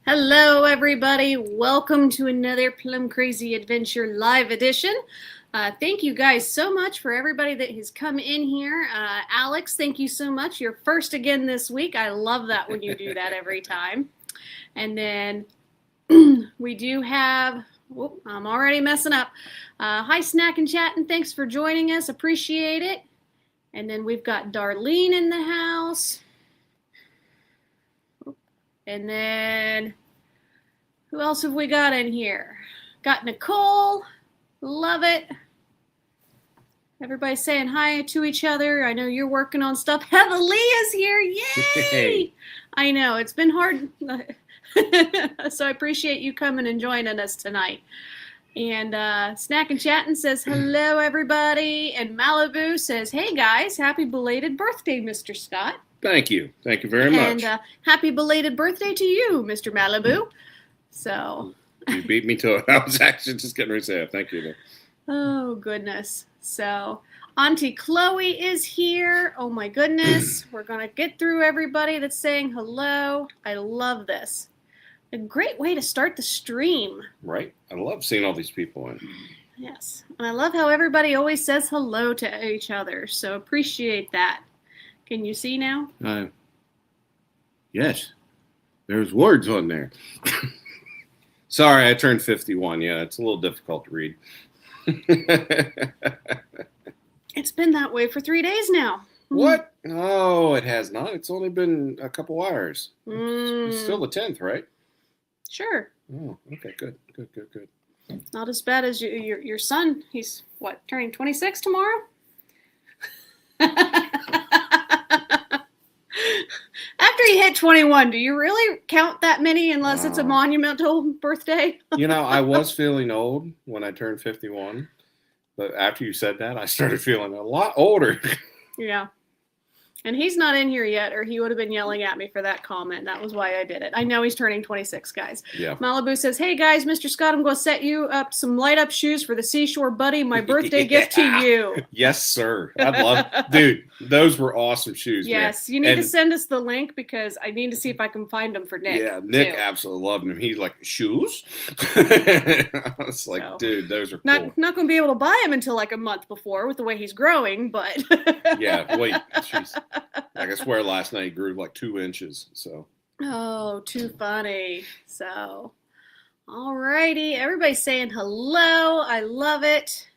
Hello, everybody. Welcome to another Plum Crazy Adventure live edition. Thank you guys so much for everybody that has come in here. Alex, thank you so much. You're first again this week. I love that when you do that every time. And then we do have, I'm already messing up. Hi, Snack and Chatting. Thanks for joining us. Appreciate it. And then we've got Darlene in the house. And then, who else have we got in here? Got Nicole. Love it. Everybody's saying hi to each other. I know you're working on stuff. Heather Lee is here. Yay! Hey. I know, it's been hard. So I appreciate you coming and joining us tonight. And Snack and Chatting says, hello, everybody. And Malibu says, hey, guys, happy belated birthday, Mr. Scott. Thank you. Thank you very much. And happy belated birthday to you, Mr. Malibu. So. You beat me to it. I was actually just getting ready to say it. Thank you. Oh, goodness. So, Auntie Chloe is here. Oh, my goodness. We're going to get through everybody that's saying hello. I love this. A great way to start the stream. Right? I love seeing all these people in. Yes. And I love how everybody always says hello to each other. So, appreciate that. Can you see now? Yes. There's words on there. Sorry, I turned 51. Yeah, it's a little difficult to read. It's been that way for 3 days now. What? No, it has not. It's only been a couple hours. It's still the 10th, right? Sure. Oh, okay, good. Not as bad as your son. He's, what, turning 26 tomorrow? After he hit 21, do you really count that many unless it's a monumental birthday? I was feeling old when I turned 51, but after you said that, I started feeling a lot older. Yeah. And he's not in here yet, or he would have been yelling at me for that comment. That was why I did it. I know he's turning 26, guys. Yeah. Malibu says, hey, guys, Mr. Scott, I'm going to set you up some light-up shoes for the Seashore Buddy, my birthday gift to you. Yes, sir. I'd love Dude, those were awesome shoes, Yes, man. you need to send us the link because I need to see if I can find them for Nick. Yeah, Nick absolutely loved them. He's like, shoes? I was like, so, dude, those are cool. Not going to be able to buy them until like a month before with the way he's growing, but... Yeah, wait, jeez. Like I swear last night he grew like 2 inches, so. Oh, too funny. So, all righty. Everybody's saying hello. I love it.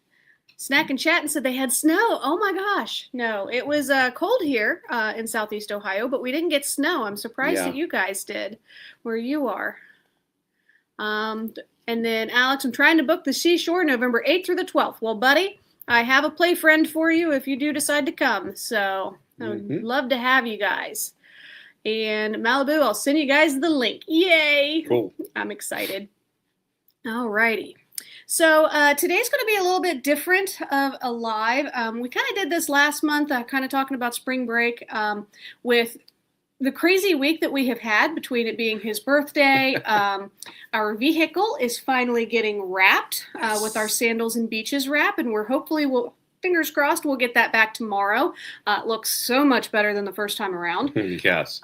Snack and Chatting said they had snow. Oh my gosh. No, it was cold here in Southeast Ohio, but we didn't get snow. I'm surprised that you guys did where you are. And then Alex, I'm trying to book the Seashore November 8th through the 12th. Well, buddy, I have a play friend for you if you do decide to come. So I would love to have you guys. And Malibu, I'll send you guys the link. Yay! Cool. I'm excited. All righty. So today's going to be a little bit different of a live. We kind of did this last month, kind of talking about spring break with the crazy week that we have had between it being his birthday. Our vehicle is finally getting wrapped with our Sandals and Beaches wrap, and fingers crossed, we'll get that back tomorrow. It looks so much better than the first time around. Yes.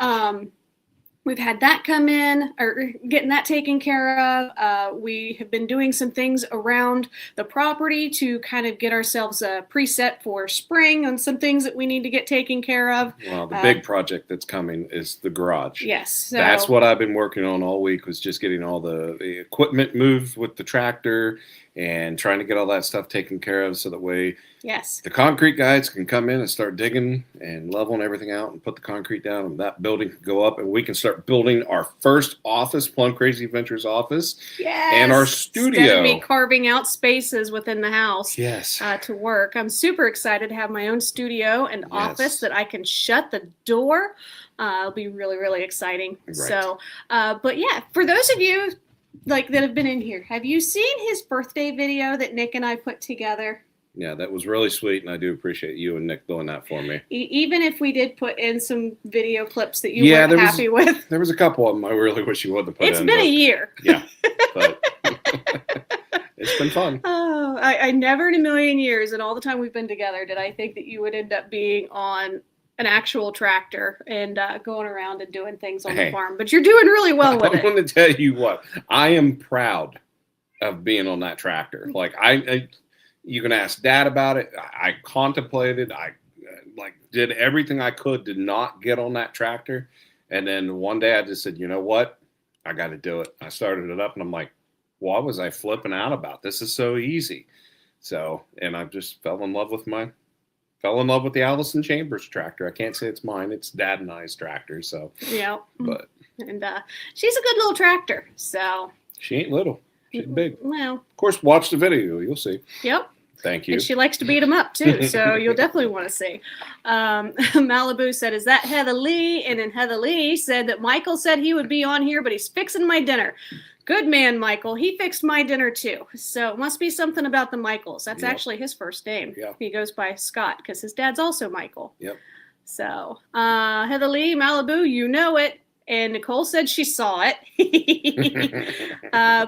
We've had that come in, or getting that taken care of. We have been doing some things around the property to kind of get ourselves preset for spring and some things that we need to get taken care of. Well, the big project that's coming is the garage. Yes. So, that's what I've been working on all week, was just getting all the equipment moved with the tractor and trying to get all that stuff taken care of so that way the concrete guys can come in and start digging and leveling everything out and put the concrete down, and that building can go up and we can start building our first office, Plum Crazy Adventures office, and our studio. Instead of me carving out spaces within the house to work. I'm super excited to have my own studio and office that I can shut the door. It'll be really, really exciting. Right. So, but yeah, for those of you that have been in here, have you seen his birthday video that Nick and I put together? Yeah, that was really sweet, and I do appreciate you and Nick doing that for me. Even if we did put in some video clips that you weren't happy with. There was a couple of them I really wish you would have put in. It's been a year. Yeah, but it's been fun. Oh, I never in a million years, and all the time we've been together, did I think that you would end up being on an actual tractor and going around and doing things on the farm. But you're doing really well with it. I want to tell you what, I am proud of being on that tractor. Like you can ask Dad about it. I contemplated. I did everything I could to not get on that tractor. And then one day I just said, you know what? I got to do it. I started it up and I'm like, what was I flipping out about? This is so easy. So, and I just fell in love with the Allison Chambers tractor. I can't say it's mine. It's Dad and I's tractor. So, yeah. But, and she's a good little tractor. So, she ain't little. She's big. Well, of course, watch the video. You'll see. Yep. Thank you. And she likes to beat them up, too, so you'll definitely want to see. Malibu said, is that Heather Lee? And then Heather Lee said that Michael said he would be on here, but he's fixing my dinner. Good man, Michael. He fixed my dinner, too. So it must be something about the Michaels. That's actually his first name. Yeah. He goes by Scott because his dad's also Michael. Yep. So, Heather Lee, Malibu, you know it. And Nicole said she saw it.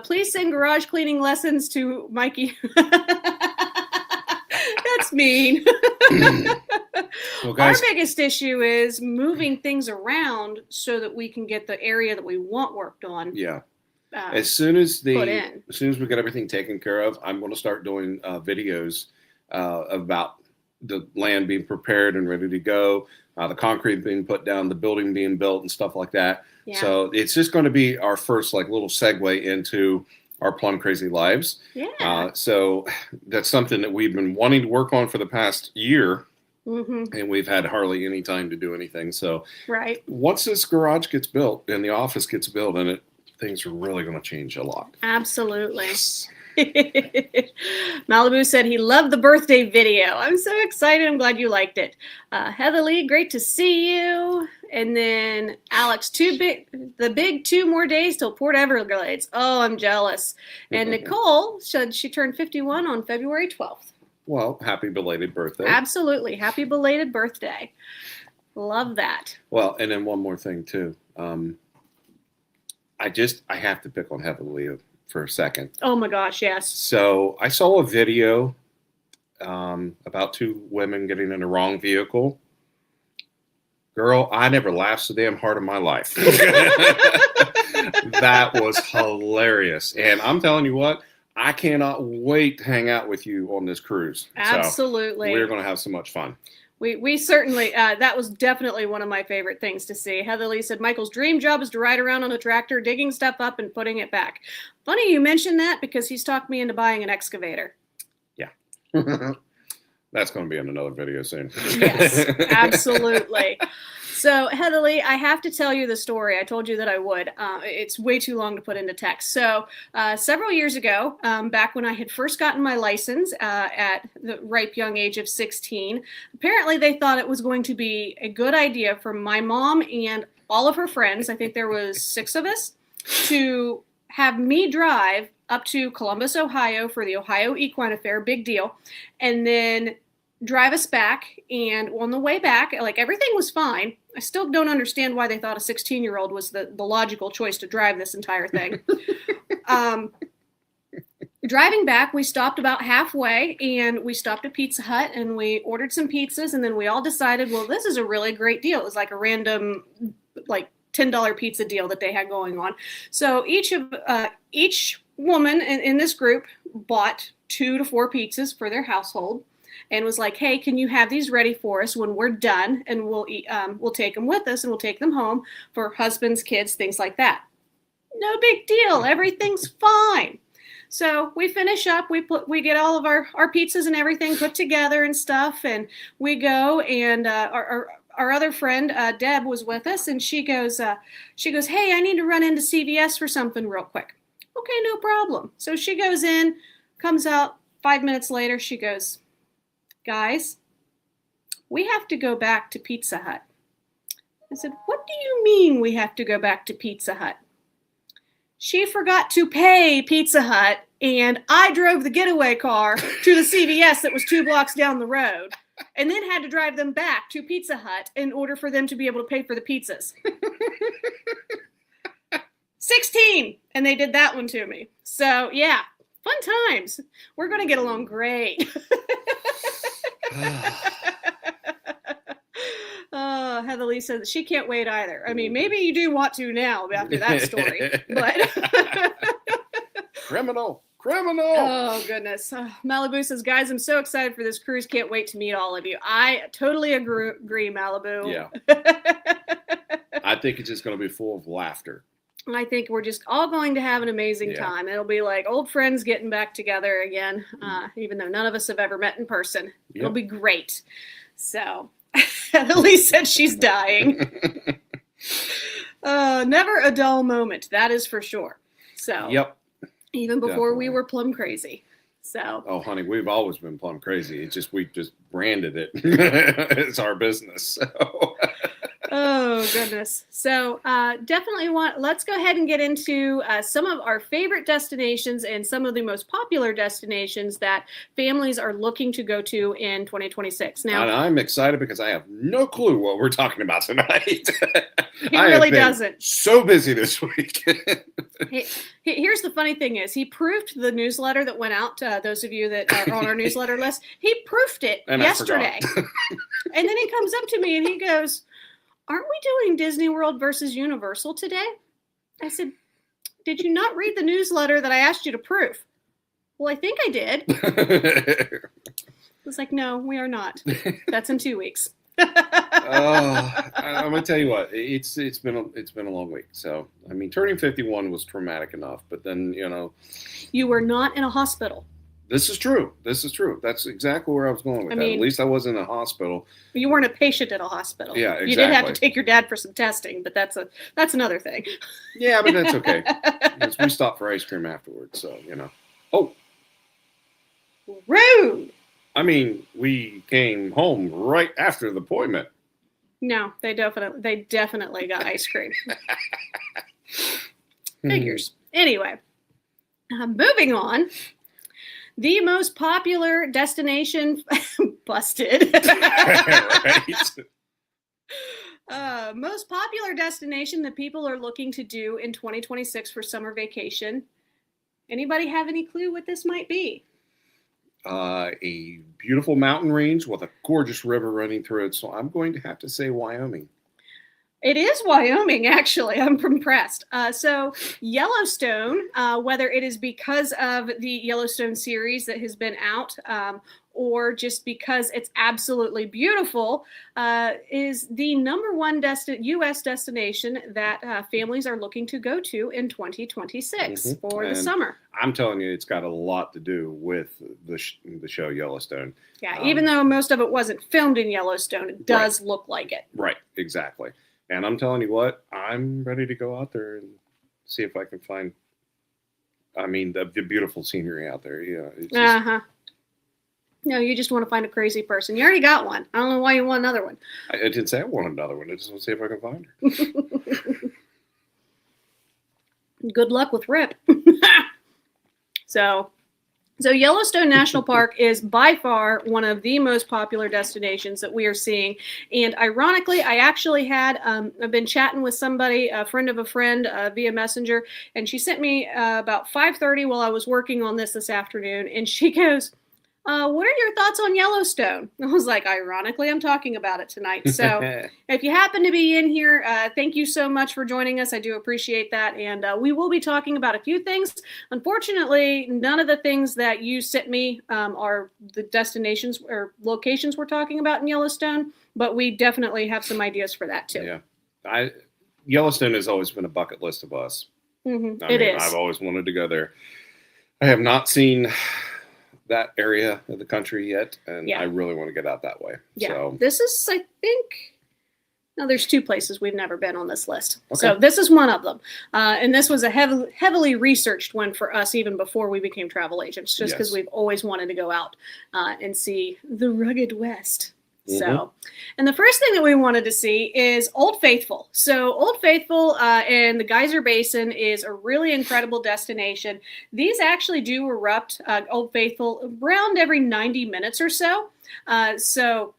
Please send garage cleaning lessons to Mikey. That's mean. Well, guys, our biggest issue is moving things around so that we can get the area that we want worked on. Yeah. As soon as we get everything taken care of, I'm going to start doing videos about the land being prepared and ready to go, the concrete being put down, the building being built, and stuff like that. Yeah. So it's just going to be our first little segue into our plum crazy lives. Yeah. So that's something that we've been wanting to work on for the past year. Mm-hmm. And we've had hardly any time to do anything. So once this garage gets built and the office gets built in it, things are really going to change a lot. Absolutely. Malibu said he loved the birthday video. I'm so excited. I'm glad you liked it. Heather Lee, great to see you. And then Alex, the big 2 more days till Port Everglades. Oh, I'm jealous. And Nicole said she turned 51 on February 12th. Well, happy belated birthday. Absolutely. Happy belated birthday. Love that. Well, and then one more thing too. I have to pick on Heather Lee for a second. Oh my gosh, yes. So I saw a video about 2 women getting in the wrong vehicle. Girl, I never laughed so damn hard in my life. That was hilarious. And I'm telling you what, I cannot wait to hang out with you on this cruise. Absolutely. So we're going to have so much fun. We certainly, that was definitely one of my favorite things to see. Heather Lee said, Michael's dream job is to ride around on a tractor, digging stuff up and putting it back. Funny you mentioned that because he's talked me into buying an excavator. Yeah. That's going to be in another video soon. Yes, absolutely. So, Heather Lee, I have to tell you the story. I told you that I would. It's way too long to put into text. So, several years ago, back when I had first gotten my license at the ripe young age of 16, apparently they thought it was going to be a good idea for my mom and all of her friends, I think there was 6 of us, to have me drive up to Columbus, Ohio for the Ohio Equine Affair, big deal, and then drive us back. And on the way back, everything was fine. I still don't understand why they thought a 16-year-old was the logical choice to drive this entire thing. Driving back, we stopped about halfway, and we stopped at Pizza Hut, and we ordered some pizzas, and then we all decided, well, this is a really great deal. It was like a random, $10 pizza deal that they had going on. So each woman in this group bought 2 to 4 pizzas for their household, and was like, hey, can you have these ready for us when we're done? And we'll take them with us and we'll take them home for husbands, kids, things like that. No big deal. Everything's fine. So we finish up, we get all of our pizzas and everything put together and stuff. And we go, and our other friend, Deb, was with us, and she goes, hey, I need to run into CVS for something real quick. Okay, no problem. So she goes in, comes out 5 minutes later, she goes, guys, we have to go back to Pizza Hut. I said, what do you mean we have to go back to Pizza Hut? She forgot to pay Pizza Hut, and I drove the getaway car to the CVS that was 2 blocks down the road, and then had to drive them back to Pizza Hut in order for them to be able to pay for the pizzas. 16, and they did that one to me. So, yeah, fun times. We're going to get along great. Heather Lee said that she can't wait either. I mean, maybe you do want to now after that story, but criminal. Oh goodness. Malibu says, guys, I'm so excited for this cruise. Can't wait to meet all of you. I totally agree, Malibu. Yeah. I think it's just going to be full of laughter. I think we're just all going to have an amazing time. It'll be like old friends getting back together again, even though none of us have ever met in person. Yep. It'll be great. So, Heather Lee said she's dying. Never a dull moment. That is for sure. So. Yep. Even before we were plum crazy. So. Oh, honey, we've always been plum crazy. It's just we just branded it. It's our business. So. Oh goodness. So definitely let's go ahead and get into some of our favorite destinations and some of the most popular destinations that families are looking to go to in 2026. Now, and I'm excited because I have no clue what we're talking about tonight. He really doesn't. So busy this week. Here's the funny thing is he proofed the newsletter that went out to those of you that are on our newsletter list. He proofed it yesterday. And then he comes up to me and he goes, aren't we doing Disney World versus Universal today? I said, did you not read the newsletter that I asked you to proof? Well, I think I did. I was like, no, we are not. That's in 2 weeks. I'm gonna tell you what, it's been a long week. So I mean, turning 51 was traumatic enough, but then you were not in a hospital. This is true. That's exactly where I was going with that. At least I wasn't in a hospital. You weren't a patient at a hospital. Yeah, exactly. You did have to take your dad for some testing, but that's another thing. Yeah, but that's okay. We stopped for ice cream afterwards, so Oh, rude. I mean, we came home right after the appointment. No, they definitely got ice cream. Figures. Anyway, moving on. The most popular destination busted. Right. Most popular destination that people are looking to do in 2026 for summer vacation. Anybody have any clue what this might be? A beautiful mountain range with a gorgeous river running through it. So I'm going to have to say Wyoming. It is Wyoming, actually. I'm impressed. So Yellowstone, whether it is because of the Yellowstone series that has been out or just because it's absolutely beautiful, is the number one U.S. destination that families are looking to go to in 2026 for the summer. I'm telling you, it's got a lot to do with the show Yellowstone. Yeah, even though most of it wasn't filmed in Yellowstone, it does look like it. Right, exactly. And I'm telling you what, I'm ready to go out there and see if I can find, the beautiful scenery out there. Yeah. Just, no, you just want to find a crazy person. You already got one. I don't know why you want another one. I didn't say I want another one. I just want to see if I can find her. Good luck with Rip. So Yellowstone National Park is by far one of the most popular destinations that we are seeing. And ironically, I actually I've been chatting with somebody, a friend of a friend via Messenger, and she sent me about 5:30 while I was working on this afternoon. And she goes, what are your thoughts on Yellowstone? I was like, ironically, I'm talking about it tonight. So if you happen to be in here, thank you so much for joining us. I do appreciate that. And we will be talking about a few things. Unfortunately, none of the things that you sent me are the destinations or locations we're talking about in Yellowstone, but we definitely have some ideas for that too. Yeah. Yellowstone has always been a bucket list of us. It is. I've always wanted to go there. I have not seen that area of the country yet, and I really want to get out that way. Yeah, so. This is, I think, there's 2 places we've never been on this list. Okay. So this is one of them, and this was a heavily researched one for us even before we became travel agents, just because we've always wanted to go out and see the rugged West. So, and the first thing that we wanted to see is Old Faithful. So Old Faithful and the Geyser Basin is a really incredible destination. These actually do erupt, Old Faithful, around every 90 minutes or so. So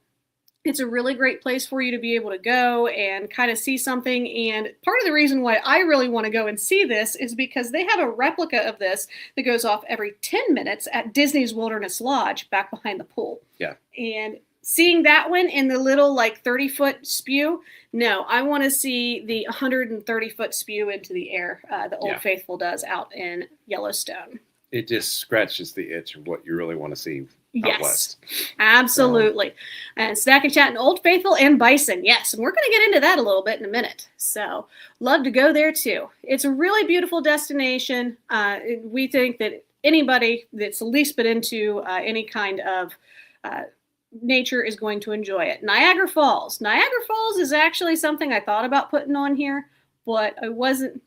it's a really great place for you to be able to go and kind of see something. And part of the reason why I really want to go and see this is because they have a replica of this that goes off every 10 minutes at Disney's Wilderness Lodge back behind the pool. Yeah. And seeing that one in the little like 30-foot spew. No, I want to see the 130-foot spew into the air. The Old Faithful does out in Yellowstone. It just scratches the itch of what you really want to see out west. Absolutely. And Snack and Chat and Old Faithful and bison. Yes, and we're going to get into that a little bit in a minute. So love to go there too. It's a really beautiful destination. We think that anybody that's at least been into any kind of nature is going to enjoy it. Niagara Falls. Niagara Falls is actually something I thought about putting on here, but I wasn't.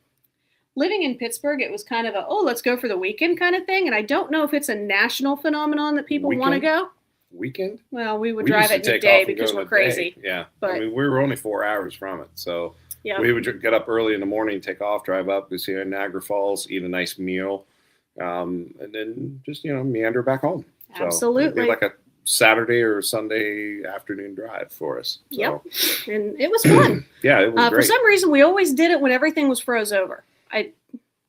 Living in Pittsburgh, it was kind of a, let's go for the weekend kind of thing. And I don't know if it's a national phenomenon that people want to go. Weekend? Well, we would drive it in the day because we're crazy. Yeah. But, I mean, we were only 4 hours from it. So we would get up early in the morning, take off, drive up, go see Niagara Falls, eat a nice meal, and then just, meander back home. Absolutely. So it'd be like a Saturday or Sunday afternoon drive for us. So. Yep. And it was fun. Yeah, it was great. For some reason, we always did it when everything was froze over. I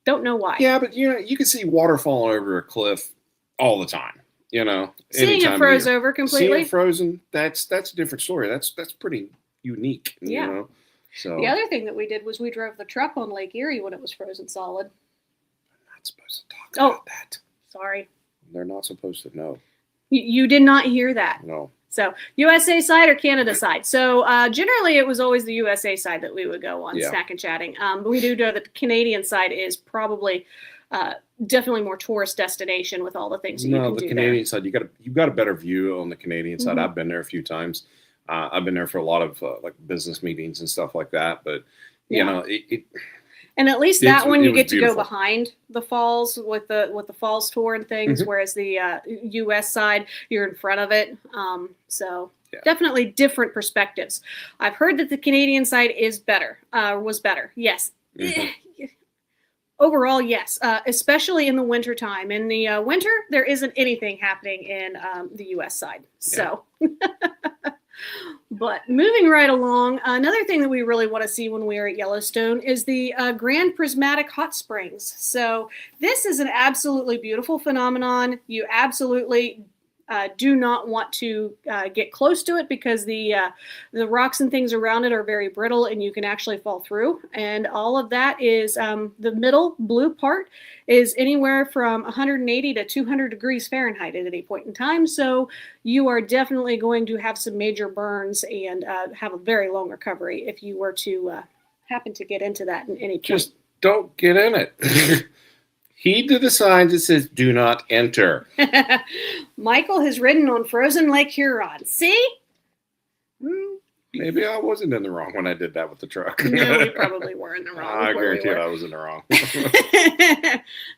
don't know why. Yeah, but you can see water falling over a cliff all the time. Seeing it froze over completely. Seeing it frozen, that's a different story. That's pretty unique. Yeah. So the other thing that we did was we drove the truck on Lake Erie when it was frozen solid. I'm not supposed to talk about that. Sorry. They're not supposed to know. You did not hear that. No. So USA side or Canada side. So generally it was always the USA side that we would go on Snack and Chatting. But we do know that the Canadian side is probably definitely more tourist destination with all the things that you can do. No, the Canadian side, you've got a better view on the Canadian side. I've been there a few times. I've been there for a lot of like business meetings and stuff like that. But you know, and at least that one you get to go behind the falls with the falls tour and things, whereas the U.S. side you're in front of it. Definitely different perspectives. I've heard that the Canadian side is better. Was better. Yes. Overall, yes, especially in the winter time. In the winter, there isn't anything happening in the U.S. side. So. But moving right along, another thing that we really want to see when we are at Yellowstone is the Grand Prismatic Hot Springs. So this is an absolutely beautiful phenomenon. You absolutely do not want to get close to it because the rocks and things around it are very brittle and you can actually fall through. And all of that is the middle blue part is anywhere from 180 to 200 degrees Fahrenheit at any point in time. So you are definitely going to have some major burns and have a very long recovery if you were to happen to get into that in any point. Just don't get in it. Heed to the signs that says "Do not enter." Michael has ridden on frozen Lake Huron. See? Maybe I wasn't in the wrong when I did that with the truck. No, we probably were in the wrong. I guarantee I was in the wrong.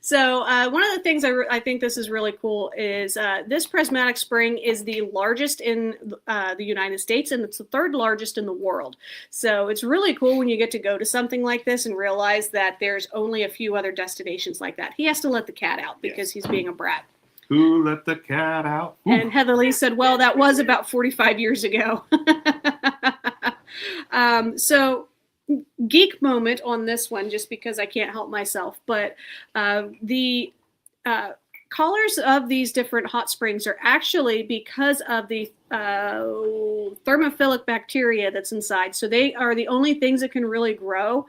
So one of the things I think this is really cool is this prismatic spring is the largest in the United States, and it's the third largest in the world. So it's really cool when you get to go to something like this and realize that there's only a few other destinations like that. He has to let the cat out because he's being a brat. Who let the cat out? And Heather Lee said, well, that was about 45 years ago. So geek moment on this one, just because I can't help myself. But the collars of these different hot springs are actually because of the thermophilic bacteria that's inside. So they are the only things that can really grow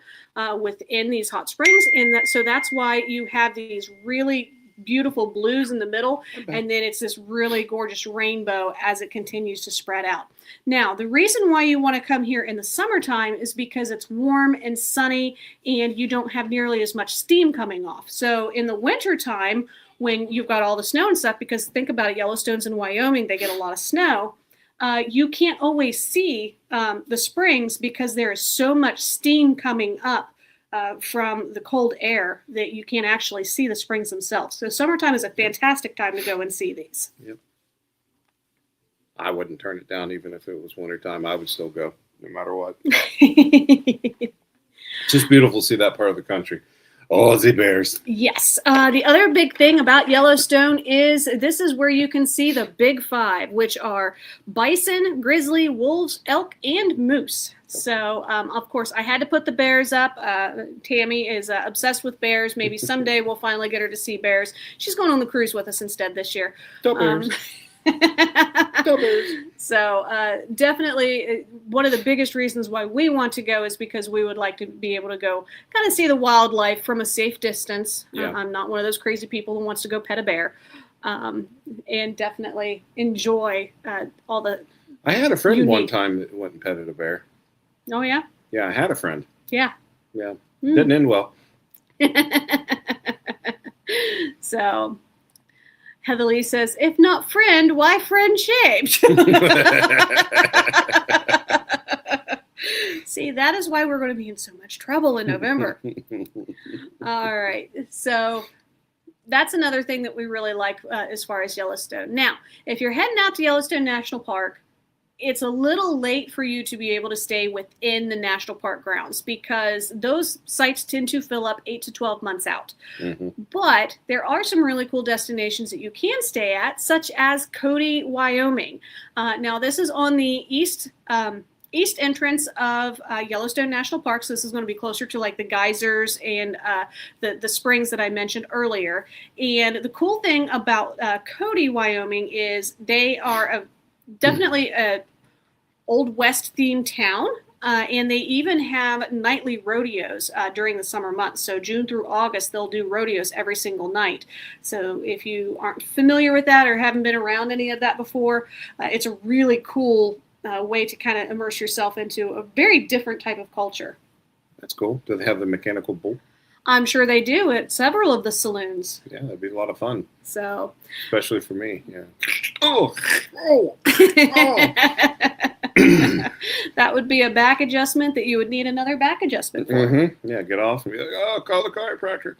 within these hot springs. And so that's why you have these really beautiful blues in the middle, and then it's this really gorgeous rainbow as it continues to spread out. Now, the reason why you want to come here in the summertime is because it's warm and sunny and you don't have nearly as much steam coming off. So in the wintertime, when you've got all the snow and stuff, because think about it, Yellowstone's in Wyoming, they get a lot of snow, you can't always see the springs because there is so much steam coming up from the cold air that you can't actually see the springs themselves. So summertime is a fantastic time to go and see these. Yep. I wouldn't turn it down even if it was wintertime. I would still go no matter what. It's just beautiful to see that part of the country. Oh, the bears. Yes. The other big thing about Yellowstone is this is where you can see the big five, which are bison, grizzly, wolves, elk, and moose. So, of course, I had to put the bears up. Tammy is obsessed with bears. Maybe someday we'll finally get her to see bears. She's going on the cruise with us instead this year. The bears. So definitely one of the biggest reasons why we want to go is because we would like to be able to go kind of see the wildlife from a safe distance. Yeah. I'm not one of those crazy people who wants to go pet a bear, and definitely enjoy all the. I had a friend one time that went and petted a bear. Oh yeah. Yeah, I had a friend. Yeah. Yeah. Didn't end well. So Heather Lee says, if not friend, why friend-shaped? See, that is why we're going to be in so much trouble in November. All right. So that's another thing that we really like as far as Yellowstone. Now, if you're heading out to Yellowstone National Park, it's a little late for you to be able to stay within the national park grounds because those sites tend to fill up 8 to 12 months out. Mm-hmm. But there are some really cool destinations that you can stay at, such as Cody, Wyoming. Now, this is on the east entrance of Yellowstone National Park. So this is going to be closer to like the geysers and the springs that I mentioned earlier. And the cool thing about Cody, Wyoming is they are definitely a Old West themed town, and they even have nightly rodeos during the summer months. So June through August, they'll do rodeos every single night. So if you aren't familiar with that or haven't been around any of that before, it's a really cool way to kind of immerse yourself into a very different type of culture. That's cool. Do they have the mechanical bull? I'm sure they do at several of the saloons. Yeah, that'd be a lot of fun. So, especially for me, yeah. That would be a back adjustment that you would need another back adjustment for. Mm-hmm. Yeah, get off and be like, oh, call the chiropractor.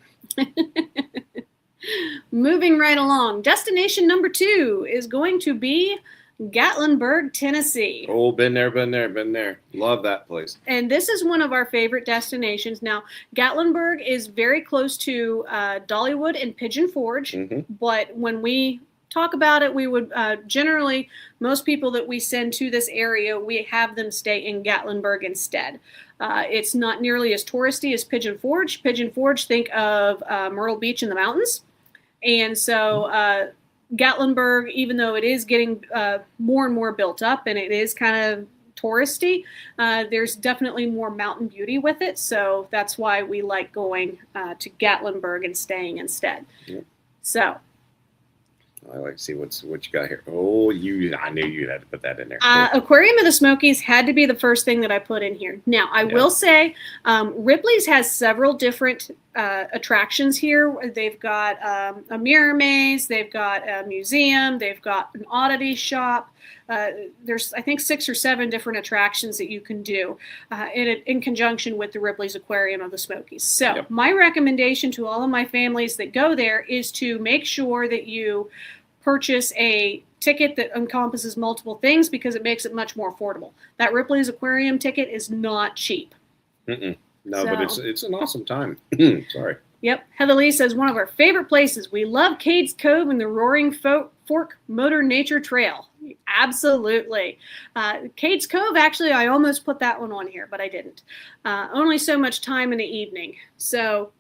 Moving right along. Destination number 2 is going to be Gatlinburg, Tennessee. Oh, been there. Love that place. And this is one of our favorite destinations. Now, Gatlinburg is very close to Dollywood and Pigeon Forge, but when we talk about it, we would generally, most people that we send to this area, we have them stay in Gatlinburg instead. It's not nearly as touristy as Pigeon Forge. Pigeon Forge, think of Myrtle Beach in the mountains. And so Gatlinburg, even though it is getting more and more built up and it is kind of touristy, there's definitely more mountain beauty with it. So that's why we like going to Gatlinburg and staying instead. Yep. So I like to see what you got here. Oh, I knew you had to put that in there. Aquarium of the Smokies had to be the first thing that I put in here. Now, I will say Ripley's has several different attractions here. They've got a mirror maze. They've got a museum. They've got an oddity shop. There's, I think, 6 or 7 different attractions that you can do in conjunction with the Ripley's Aquarium of the Smokies. So my recommendation to all of my families that go there is to make sure that you purchase a ticket that encompasses multiple things because it makes it much more affordable. That Ripley's Aquarium ticket is not cheap. No, but it's an awesome time. Sorry. Yep. Heather Lee says one of our favorite places. We love Cades Cove and the Roaring Fork Motor Nature Trail. Absolutely. Cades Cove, actually, I almost put that one on here, but I didn't. Only so much time in the evening. So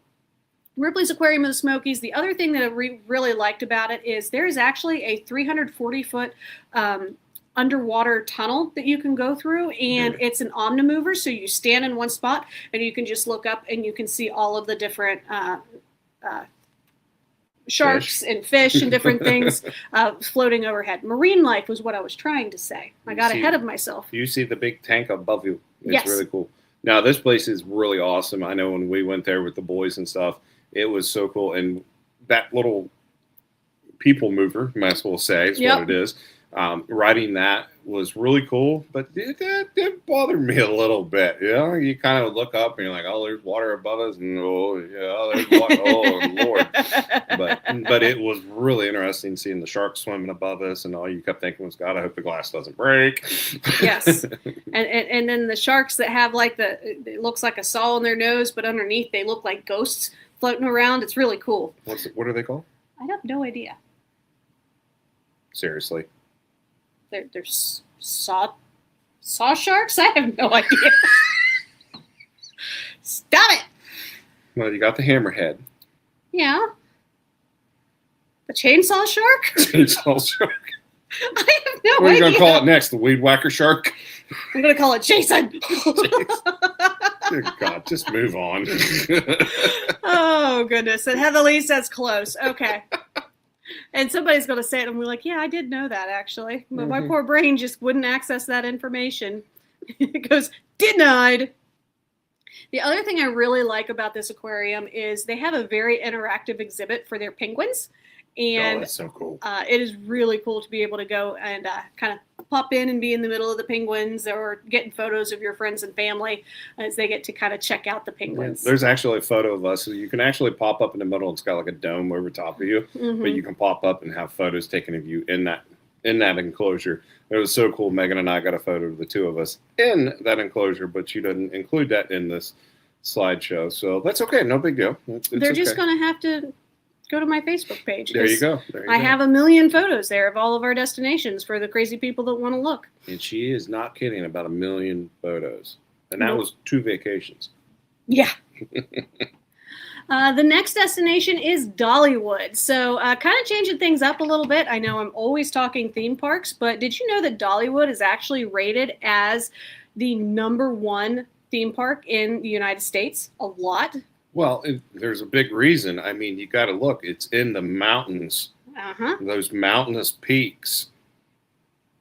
Ripley's Aquarium of the Smokies, the other thing that I really liked about it is there's actually a 340-foot underwater tunnel that you can go through, and it's an omnimover, so you stand in one spot and you can just look up and you can see all of the different sharks and fish and different things floating overhead. Marine life was what I was trying to say. I got ahead of myself. You see the big tank above you. It's really cool. Now, this place is really awesome. I know when we went there with the boys and stuff, it was so cool. And that little people mover, might as well say, is what it is. Riding that was really cool, but it did bother me a little bit. You know, you kind of look up and you're like, oh, there's water above us, and there's water. Oh, Lord. But it was really interesting seeing the sharks swimming above us, and all you kept thinking was, God, I hope the glass doesn't break. Yes. And then the sharks that have like it looks like a saw in their nose, but underneath they look like ghosts floating around. It's really cool. What are they called? I have no idea. Seriously. They're saw sharks? I have no idea. Stop it. Well, you got the hammerhead. Yeah. The chainsaw shark? Chainsaw shark. I have no idea. What are you going to call it next? The weed whacker shark? I'm going to call it Jason. Good God, just move on. Oh, goodness. And Heather Lee says close. Okay. And somebody's going to say it, and we're like, yeah, I did know that, actually. But my poor brain just wouldn't access that information. It goes, denied. The other thing I really like about this aquarium is they have a very interactive exhibit for their penguins. And that's so cool. It is really cool to be able to go and kind of pop in and be in the middle of the penguins, or getting photos of your friends and family as they get to kind of check out the penguins. Yeah, there's actually a photo of us. So you can actually pop up in the middle. It's got like a dome over top of you, but you can pop up and have photos taken of you in that enclosure. It was so cool. Megan and I got a photo of the two of us in that enclosure, but she didn't include that in this slideshow. So that's okay. No big deal. They're just going to have to go to my Facebook page. There you go. I have a million photos there of all of our destinations for the crazy people that want to look. And she is not kidding about 1 million photos. And that was 2 vacations. Yeah. The next destination is Dollywood. So kind of changing things up a little bit. I know I'm always talking theme parks, but did you know that Dollywood is actually rated as the #1 theme park in the United States? A lot. Well, there's a big reason. I mean, you got to look. It's in the mountains. Those mountainous peaks.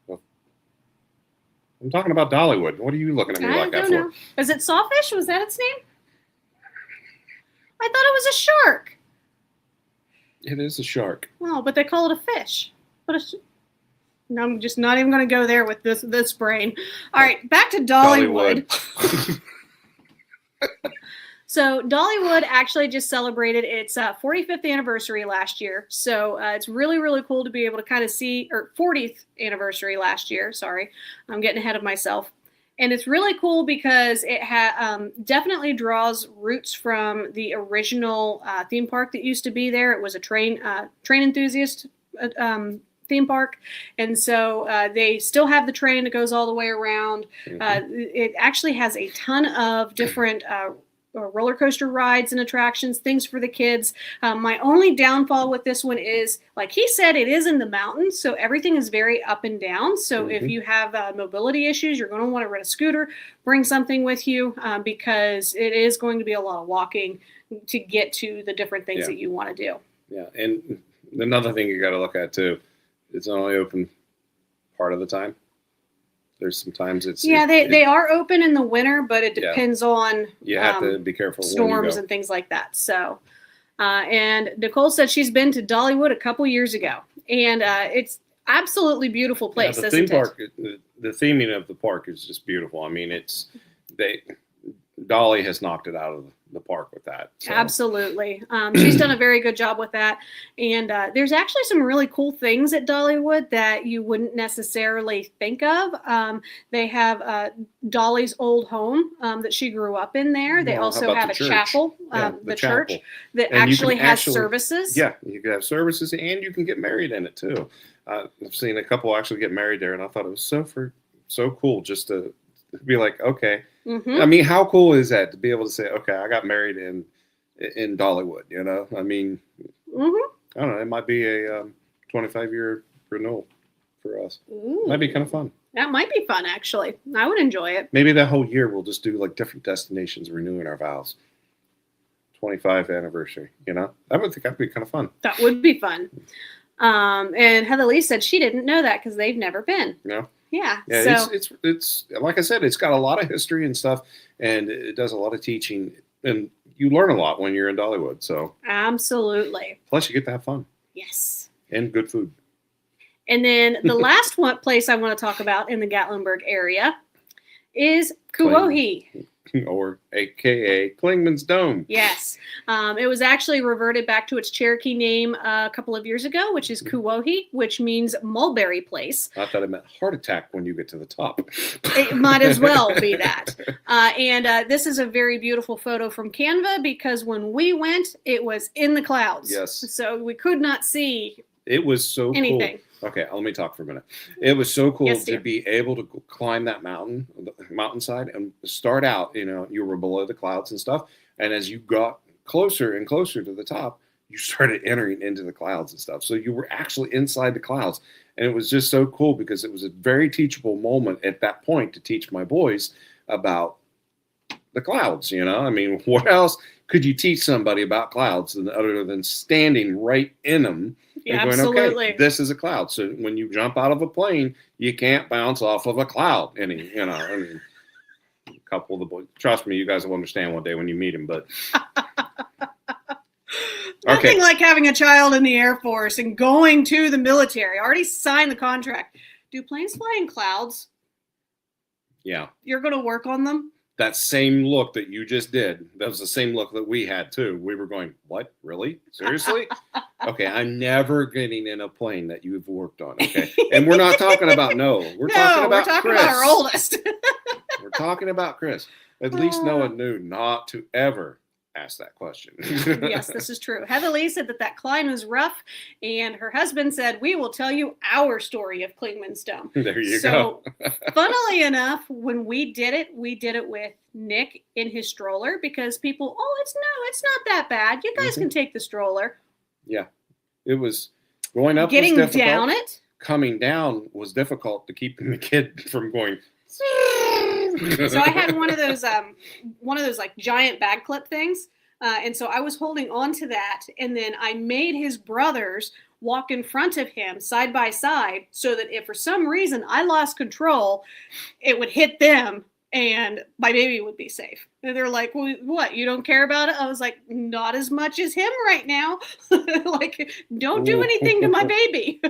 I'm talking about Dollywood. What are you looking at me like that for? Is it Sawfish? Was that its name? I thought it was a shark. It is a shark. Oh, but they call it a fish. No, I'm just not even going to go there with this brain. All right, back to Dollywood. So Dollywood actually just celebrated its 45th anniversary last year. So it's really, really cool to be able to kind of see, or 40th anniversary last year. Sorry, I'm getting ahead of myself. And it's really cool because it definitely draws roots from the original theme park that used to be there. It was a train enthusiast theme park, and so they still have the train that goes all the way around. It actually has a ton of different roller coaster rides and attractions, things for the kids. My only downfall with this one is, like he said, it is in the mountains, so everything is very up and down. So if you have mobility issues, you're going to want to rent a scooter, bring something with you, because it is going to be a lot of walking to get to the different things that you want to do. Yeah, and another thing you got to look at too, it's only open part of the time. There's sometimes it's they are open in the winter, but it depends on you have to be careful storms and things like that. So, and Nicole said she's been to Dollywood a couple years ago, and it's absolutely beautiful place. The theme park, the theming of the park is just beautiful. I mean, Dolly has knocked it out of the park with that. So. Absolutely. She's done a very good job with that. And there's actually some really cool things at Dollywood that you wouldn't necessarily think of. They have Dolly's old home that she grew up in there. They also have a chapel, the church, that actually has services. Yeah, you can have services, and you can get married in it too. I've seen a couple actually get married there, and I thought it was so cool just to be like, okay. I mean, how cool is that to be able to say, okay, I got married in Dollywood, you know? I mean, I don't know, it might be a 25-year renewal for us. Might be kind of fun. That might be fun, actually. I would enjoy it. Maybe that whole year we'll just do like different destinations renewing our vows. 25th anniversary, you know? I would think that'd be kind of fun. That would be fun. And Heather Lee said she didn't know that because they've never been. No. Yeah. So it's like I said, it's got a lot of history and stuff, and it does a lot of teaching, and you learn a lot when you're in Dollywood. So absolutely. Plus, you get to have fun. Yes. And good food. And then the last place I want to talk about in the Gatlinburg area is Kuohi. Or AKA Klingman's Dome. Yes. It was actually reverted back to its Cherokee name a couple of years ago, which is Kuohi, which means mulberry place. I thought it meant heart attack when you get to the top. It might as well be that. And this is a very beautiful photo from Canva because when we went, it was in the clouds. Yes. So we could not see It was so anything. Cool. Okay, let me talk for a minute. It was so cool to be able to climb that mountainside and start out, you know, you were below the clouds and stuff. And as you got closer and closer to the top, you started entering into the clouds and stuff. So you were actually inside the clouds. And it was just so cool because it was a very teachable moment at that point to teach my boys about the clouds. I mean, what else could you teach somebody about clouds other than standing right in them and going, absolutely. Okay, this is a cloud. So when you jump out of a plane, you can't bounce off of a cloud. I mean, a couple of the boys, trust me, you guys will understand one day when you meet him, but nothing like having a child in the Air Force and going to the military. I already signed the contract. Do planes fly in clouds? Yeah. You're going to work on them? That same look that you just did, that was the same look that we had too. We were going, what? Really? Seriously? Okay, I'm never getting in a plane that you've worked on. Okay. And we're not talking about Noah. We're talking about Chris. About our oldest. We're talking about Chris. At least Noah knew not to ever ask that question. Yes, this is true. Heather Lee said that climb was rough, and her husband said, we will tell you our story of Clingman's Dome. There you go. Funnily enough, when we did it with Nick in his stroller because people, it's not that bad. You guys can take the stroller. Yeah. It was going up. Getting was difficult. down it. Coming down was difficult to keep the kid from going. So I had one of those like giant bag clip things. And so I was holding on to that. And then I made his brothers walk in front of him side by side so that if for some reason I lost control, it would hit them and my baby would be safe. And they're like, well, what? You don't care about it? I was like, not as much as him right now. Like, don't do anything to my baby.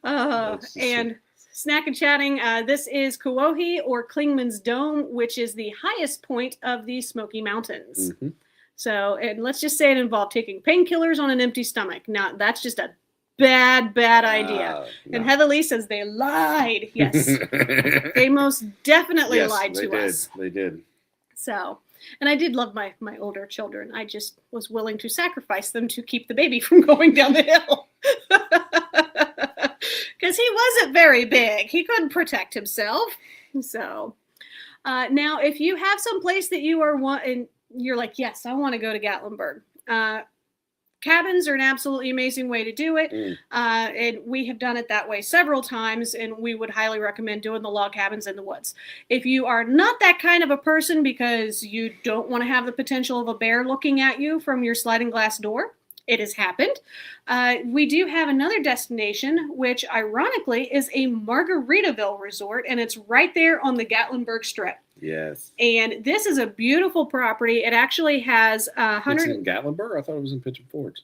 And Snack and Chatting, this is Kauohi or Clingman's Dome, which is the highest point of the Smoky Mountains. Mm-hmm. So, and let's just say it involved taking painkillers on an empty stomach. Now, that's just a bad idea. No. And Heather Lee says they lied. Yes. They most definitely lied to us. They did. So, and I did love my older children. I just was willing to sacrifice them to keep the baby from going down the hill. Because he wasn't very big. He couldn't protect himself. So now if you have some place that you are and you're like, yes, I want to go to Gatlinburg. Cabins are an absolutely amazing way to do it. And we have done it that way several times, and we would highly recommend doing the log cabins in the woods. If you are not that kind of a person because you don't want to have the potential of a bear looking at you from your sliding glass door, it has happened. We do have another destination, which ironically is a Margaritaville resort, and it's right there on the Gatlinburg Strip. Yes. And this is a beautiful property. It actually has 100. It's in Gatlinburg? I thought it was in Pigeon Forge.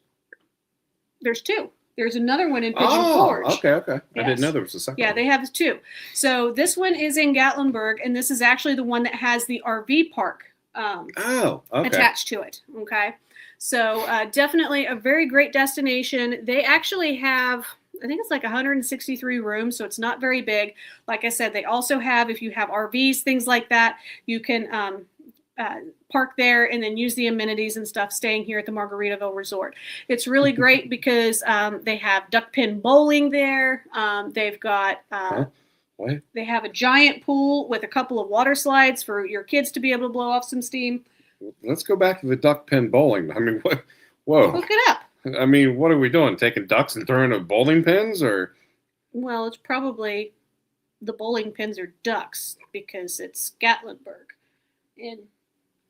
There's two. There's another one in Pigeon Forge. Okay. Yes. I didn't know there was a second one. They have two. So this one is in Gatlinburg, and this is actually the one that has the RV park attached to it. Okay. So definitely a very great destination. They actually have, I think it's like 163 rooms, so it's not very big. Like I said, they also have, if you have RVs, things like that, you can park there and then use the amenities and stuff staying here at the Margaritaville Resort. It's really great because they have duck pin bowling there. They've got... What? They have a giant pool with a couple of water slides for your kids to be able to blow off some steam. Let's go back to the duck pin bowling. I mean, what? Whoa. Look it up. I mean, what are we doing? Taking ducks and throwing at bowling pins, or? Well, it's probably the bowling pins are ducks because it's Gatlinburg in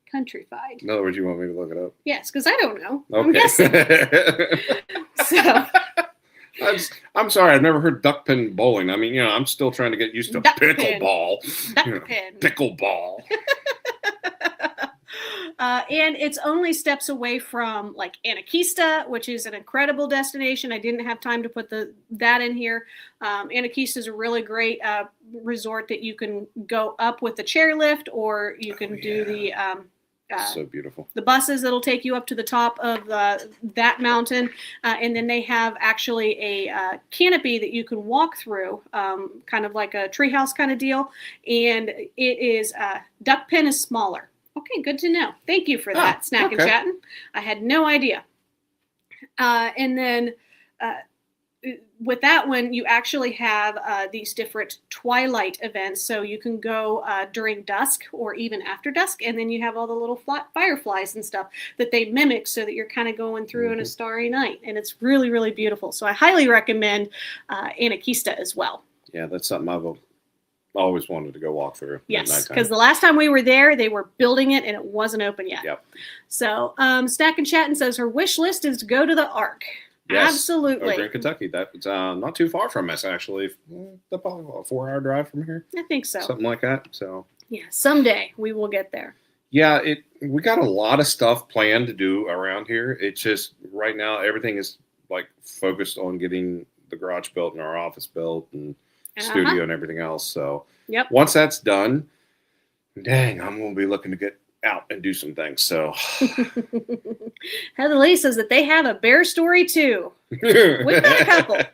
Countrified. In other words, you want me to look it up? Yes, because I don't know. Okay. I'm guessing. So. I'm sorry, I've never heard duck pin bowling. I mean, I'm still trying to get used to pickleball. Duck pin. Pickleball. And it's only steps away from like Anakeesta, which is an incredible destination. I didn't have time to put that in here. Anakeesta is a really great resort that you can go up with the chairlift, or you can do the so beautiful. The buses that'll take you up to the top of that mountain. And then they have actually a canopy that you can walk through, kind of like a treehouse kind of deal. And it is, duck pin is smaller. Okay, good to know. Thank you for that, Snack and Chatting. I had no idea. And then with that one, you actually have these different twilight events. So you can go during dusk or even after dusk. And then you have all the little fireflies and stuff that they mimic so that you're kind of going through in a starry night. And it's really, really beautiful. So I highly recommend Anaquista as well. Yeah, that's something I've always wanted to go walk through. Yes, because the last time we were there, they were building it and it wasn't open yet. Yep. So Snack and Chattin' says her wish list is to go to the Ark. Yes. Absolutely. Over in Kentucky. That's not too far from us, actually. Probably a 4-hour drive from here. I think so. Something like that. So. Yeah, someday we will get there. Yeah, we got a lot of stuff planned to do around here. It's just right now everything is like focused on getting the garage built and our office built and studio and everything else. So once that's done, dang, I'm going to be looking to get out and do some things. So Heather Lee says that they have a bear story too. We've got a couple. Wait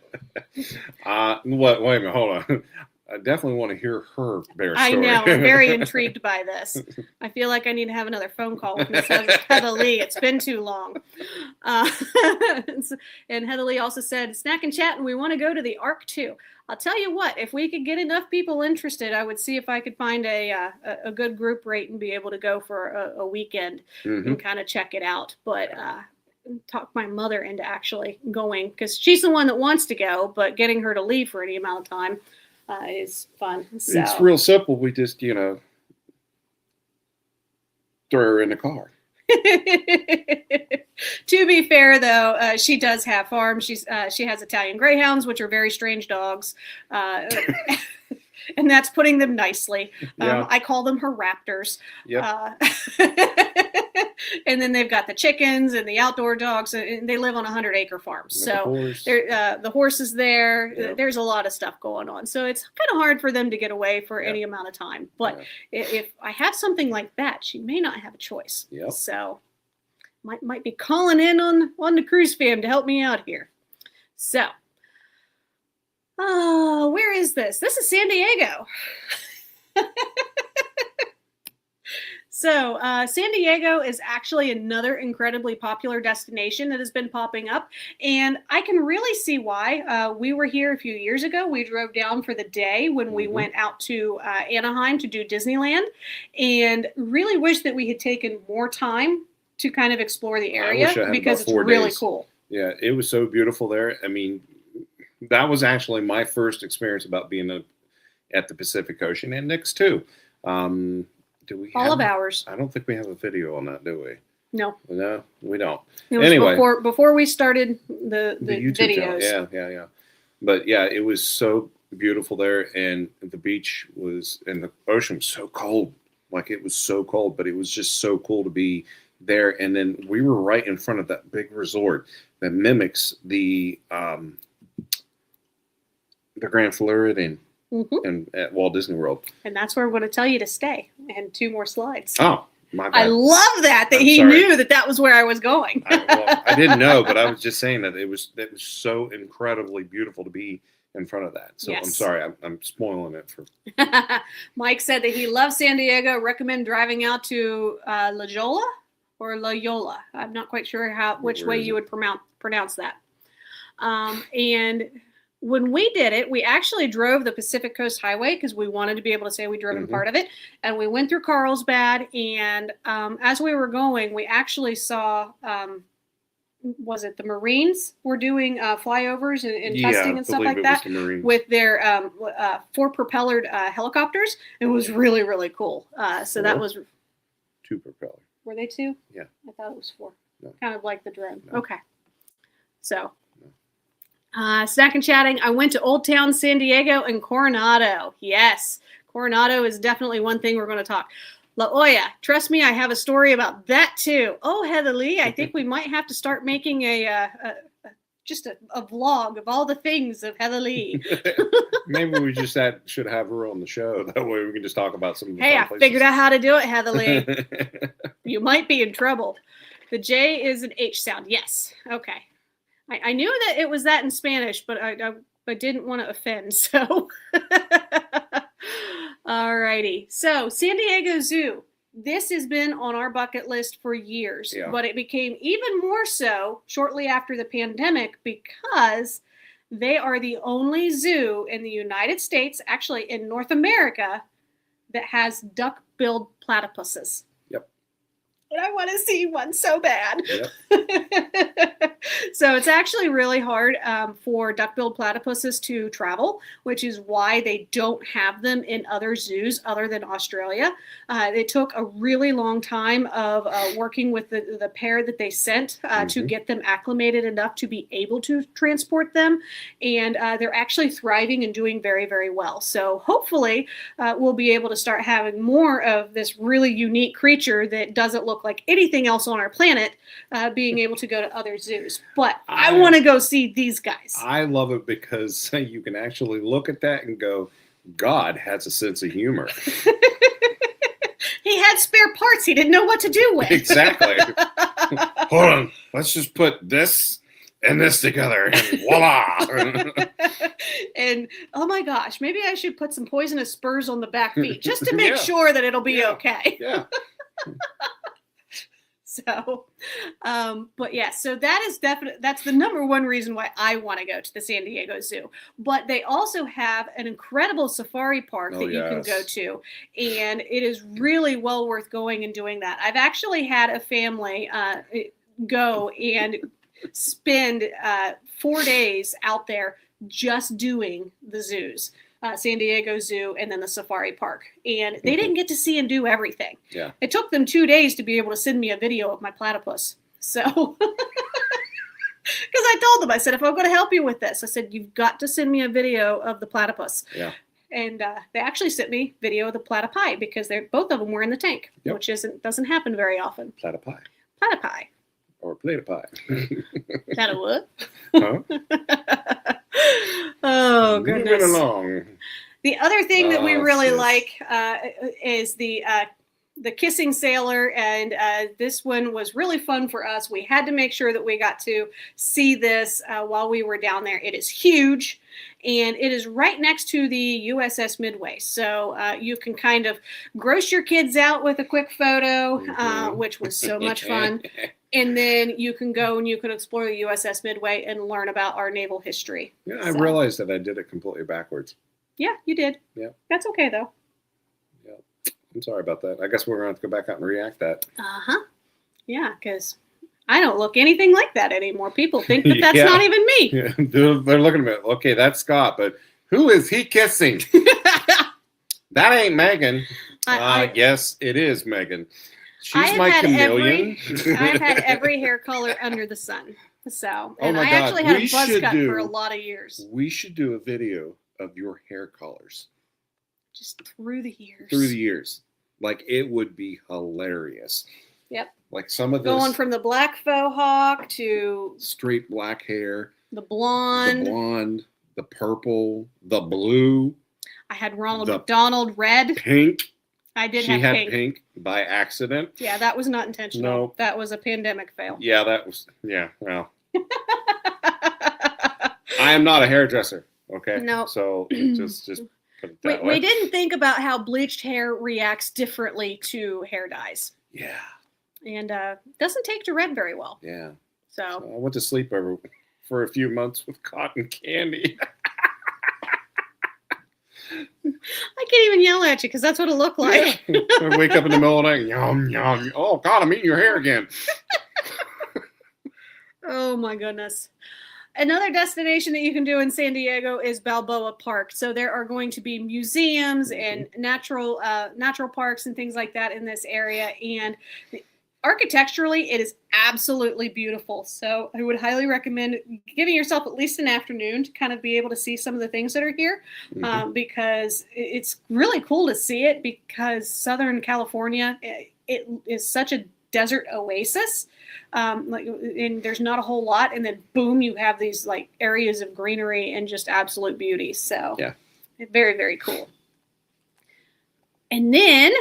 a minute, hold on. I definitely want to hear her bear story. I know. I'm very intrigued by this. I feel like I need to have another phone call with Miss Heather Lee. It's been too long. And Heather Lee also said, Snack and Chat, and we want to go to the Ark too. I'll tell you what, if we could get enough people interested, I would see if I could find a good group rate and be able to go for a weekend and kind of check it out. But talk my mother into actually going because she's the one that wants to go, but getting her to leave for any amount of time is fun. So. It's real simple. We just, throw her in the car. To be fair, though, she does have farms. She has Italian Greyhounds, which are very strange dogs, and that's putting them nicely. I call them her raptors. Yep. And then they've got the chickens and the outdoor dogs, and they live on 100-acre farms. So the horse is there. Yep. There's a lot of stuff going on. So it's kind of hard for them to get away for any amount of time. But if I have something like that, she may not have a choice. Yep. So might be calling in on the cruise fam to help me out here. So, where is this? This is San Diego. So San Diego is actually another incredibly popular destination that has been popping up. And I can really see why. We were here a few years ago. We drove down for the day when we went out to Anaheim to do Disneyland. And really wish that we had taken more time to kind of explore the area because it's really cool. Yeah, it was so beautiful there. I mean, that was actually my first experience about being at the Pacific Ocean, and Nick's too. Do we all of ours? I don't think we have a video on that, do we? No. No, we don't. It was anyway, before we started the YouTube videos. Channel. Yeah. But yeah, it was so beautiful there, and the beach and the ocean was so cold. Like it was so cold, but it was just so cool to be there. And then we were right in front of that big resort that mimics the Grand Floridian. And at Walt Disney World. And that's where we're going to tell you to stay. And 2 more slides. Oh, my bad. I love that he knew that was where I was going. I didn't know, but I was just saying that it was so incredibly beautiful to be in front of that. So yes. I'm sorry, I'm spoiling it for. Mike said that he loves San Diego. Recommend driving out to La Jolla or La Jolla. I'm not quite sure which way you would pronounce that. And when we did it, we actually drove the Pacific Coast Highway because we wanted to be able to say we drove in part of it. And we went through Carlsbad. And as we were going, we actually saw, was it the Marines were doing flyovers and testing and stuff like that with their 4 propellered helicopters. It was really, really cool. So that was 2 propeller. Were they 2? Yeah. I thought it was 4. No. Kind of like the drone. No. Okay. So. Snack and Chatting. I went to Old Town San Diego and Coronado. Yes, Coronado is definitely one thing we're going to talk. La Jolla. Trust me, I have a story about that too. Oh, Heather Lee, I think we might have to start making just a vlog of all the things of Heather Lee. Maybe we just should have her on the show. That way we can just talk about some of the fun places. Figured out how to do it, Heather Lee. You might be in trouble. The J is an H sound. Yes. Okay. I knew that it was that in Spanish, but I didn't want to offend. So, all righty. So, San Diego Zoo. This has been on our bucket list for years, but it became even more so shortly after the pandemic because They are the only zoo in the United States, actually in North America, that has duck-billed platypuses. Yep. And I want to see one so bad. Yep. So it's actually really hard for duck-billed platypuses to travel, which is why they don't have them in other zoos other than Australia. It took a really long time of working with the pair that they sent to get them acclimated enough to be able to transport them. And they're actually thriving and doing very, very well. So hopefully we'll be able to start having more of this really unique creature that doesn't look like anything else on our planet being able to go to other zoos. But I want to go see these guys. I love it because you can actually look at that and go, God has a sense of humor. He had spare parts he didn't know what to do with. Exactly. Hold on. Let's just put this and this together and voila. And oh my gosh, maybe I should put some poisonous spurs on the back feet just to make sure that it'll be okay. Yeah. So, but yeah, so that is that's the number one reason why I want to go to the San Diego Zoo. But they also have an incredible safari park that you can go to, and it is really well worth going and doing that. I've actually had a family go and spend 4 days out there just doing the zoos. San Diego Zoo, and then the safari park. And they didn't get to see and do everything. Yeah. It took them 2 days to be able to send me a video of my platypus. So, because I told them, I said, if I'm going to help you with this, I said, you've got to send me a video of the platypus. Yeah. And they actually sent me video of the platypi because both of them were in the tank, which doesn't happen very often. Platypi. Platypi. Or platypi. That a what? Huh? Oh, goodness. Moving along. The other thing that we really like is the Kissing Sailor, and this one was really fun for us. We had to make sure that we got to see this while we were down there. It is huge, and it is right next to the USS Midway. So you can kind of gross your kids out with a quick photo, which was so much fun. And then you can go and you can explore the USS Midway and learn about our naval history. Yeah, I realized that I did it completely backwards. Yeah, you did. Yeah. That's okay, though. Yeah. I'm sorry about that. I guess we're going to have to go back out and react that. Uh-huh. Yeah, because I don't look anything like that anymore. People think that that's not even me. Yeah. They're looking at me. Okay, that's Scott, but who is he kissing? That ain't Megan. Yes, it is Megan. She's my chameleon. I've had every hair color under the sun. So, and I God. actually had a buzz cut for a lot of years. We should do a video of your hair colors. Just through the years. Through the years. Like, it would be hilarious. Yep. Like some of this. Going from the black faux hawk to straight black hair. The blonde. The purple, the blue. I had Ronald McDonald red. Pink. I did she have had pink. Pink by accident. Yeah, that was not intentional. No. That was a pandemic fail. Yeah, well. I am not a hairdresser, okay? No. So just put it that way. We didn't think about how bleached hair reacts differently to hair dyes. Yeah. And doesn't take to red very well. Yeah. So I went to sleep for a few months with cotton candy. I can't even yell at you because that's what it looked like. Yeah. I wake up in the middle of the night, yum, yum. Oh, God, I'm eating your hair again. Oh, my goodness. Another destination that you can do in San Diego is Balboa Park. So there are going to be museums and natural parks and things like that in this area. And architecturally, it is absolutely beautiful. So I would highly recommend giving yourself at least an afternoon to kind of be able to see some of the things that are here, because it's really cool to see it, because Southern California, it is such a desert oasis. And there's not a whole lot. And then boom, you have these like areas of greenery and just absolute beauty. So yeah, very, very cool. And then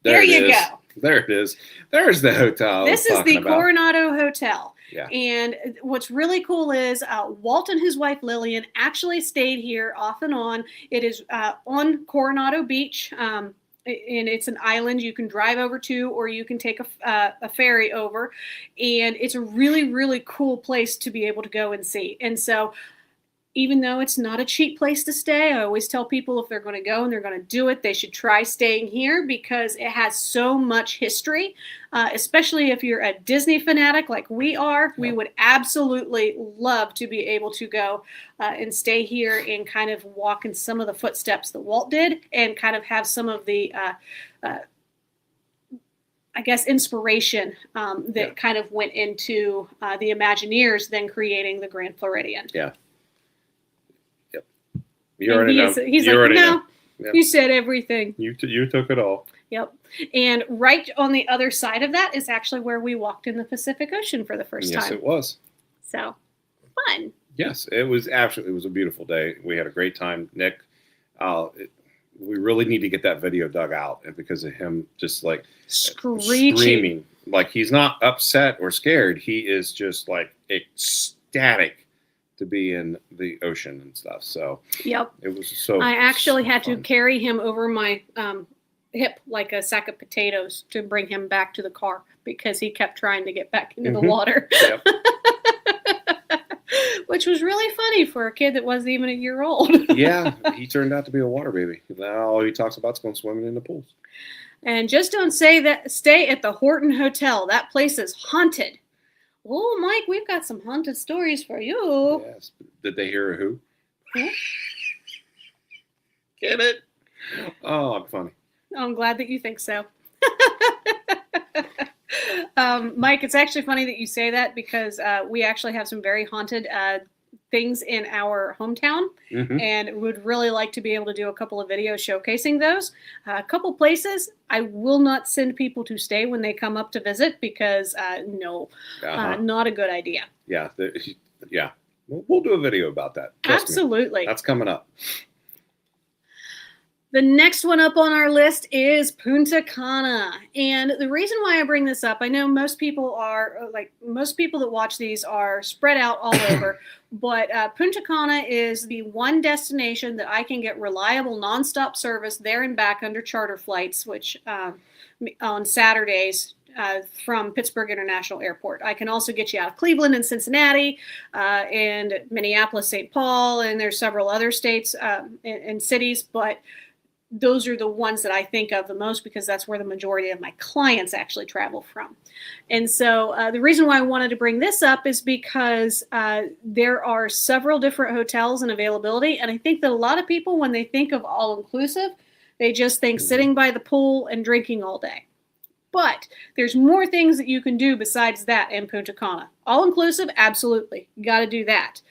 there you go. There it is. There's the hotel. This is the Coronado Hotel. Yeah. And what's really cool is Walt and his wife Lillian actually stayed here off and on. It is on Coronado Beach. And it's an island you can drive over to, or you can take a ferry over. And it's a really, really cool place to be able to go and see. And so even though it's not a cheap place to stay, I always tell people if they're going to go and they're going to do it, they should try staying here because it has so much history, especially if you're a Disney fanatic like we are. We would absolutely love to be able to go and stay here and kind of walk in some of the footsteps that Walt did and kind of have some of the I guess, inspiration that kind of went into the Imagineers then creating the Grand Floridian. Yeah. Yep. You already know. He's like, no, you said everything. You took it all. Yep. And right on the other side of that is actually where we walked in the Pacific Ocean for the first time. Yes, it was. So, fun. Yes, it was absolutely. It was a beautiful day. We had a great time. Nick, we really need to get that video dug out because of him just like screaming. Like he's not upset or scared. He is just like ecstatic to be in the ocean and stuff. So yep, it was so. I actually had to carry him over my hip like a sack of potatoes to bring him back to the car because he kept trying to get back into the water. Yep. Which was really funny for a kid that wasn't even a year old. Yeah, he turned out to be a water baby. Now all he talks about is going swimming in the pools. And just don't say that. Stay at the Horton Hotel. That place is haunted. Oh, Mike, we've got some haunted stories for you. Yes. Did they hear a who? Yeah. Get it? Oh, I'm funny. I'm glad that you think so. Mike, it's actually funny that you say that because we actually have some very haunted things in our hometown and would really like to be able to do a couple of videos showcasing those. A couple places I will not send people to stay when they come up to visit because not a good idea. Yeah. Yeah. We'll do a video about that. Trust Absolutely. me. That's coming up. The next one up on our list is Punta Cana. And the reason why I bring this up, I know most people that watch these are spread out all over, but Punta Cana is the one destination that I can get reliable nonstop service there and back under charter flights, which on Saturdays from Pittsburgh International Airport. I can also get you out of Cleveland and Cincinnati and Minneapolis, St. Paul, and there's several other states and cities, but those are the ones that I think of the most because that's where the majority of my clients actually travel from. And so the reason why I wanted to bring this up is because there are several different hotels and availability. And I think that a lot of people, when they think of all-inclusive, they just think sitting by the pool and drinking all day. But there's more things that you can do besides that in Punta Cana. All-inclusive, absolutely. You got to do that.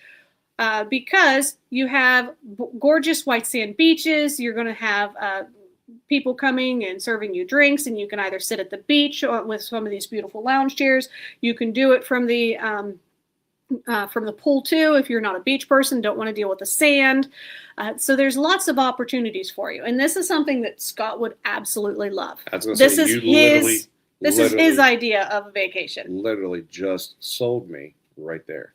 Because you have gorgeous white sand beaches, you're going to have people coming and serving you drinks, and you can either sit at the beach or with some of these beautiful lounge chairs. You can do it from the pool too if you're not a beach person, don't want to deal with the sand. So there's lots of opportunities for you, and this is something that Scott would absolutely love. This is his idea of a vacation. Literally just sold me right there.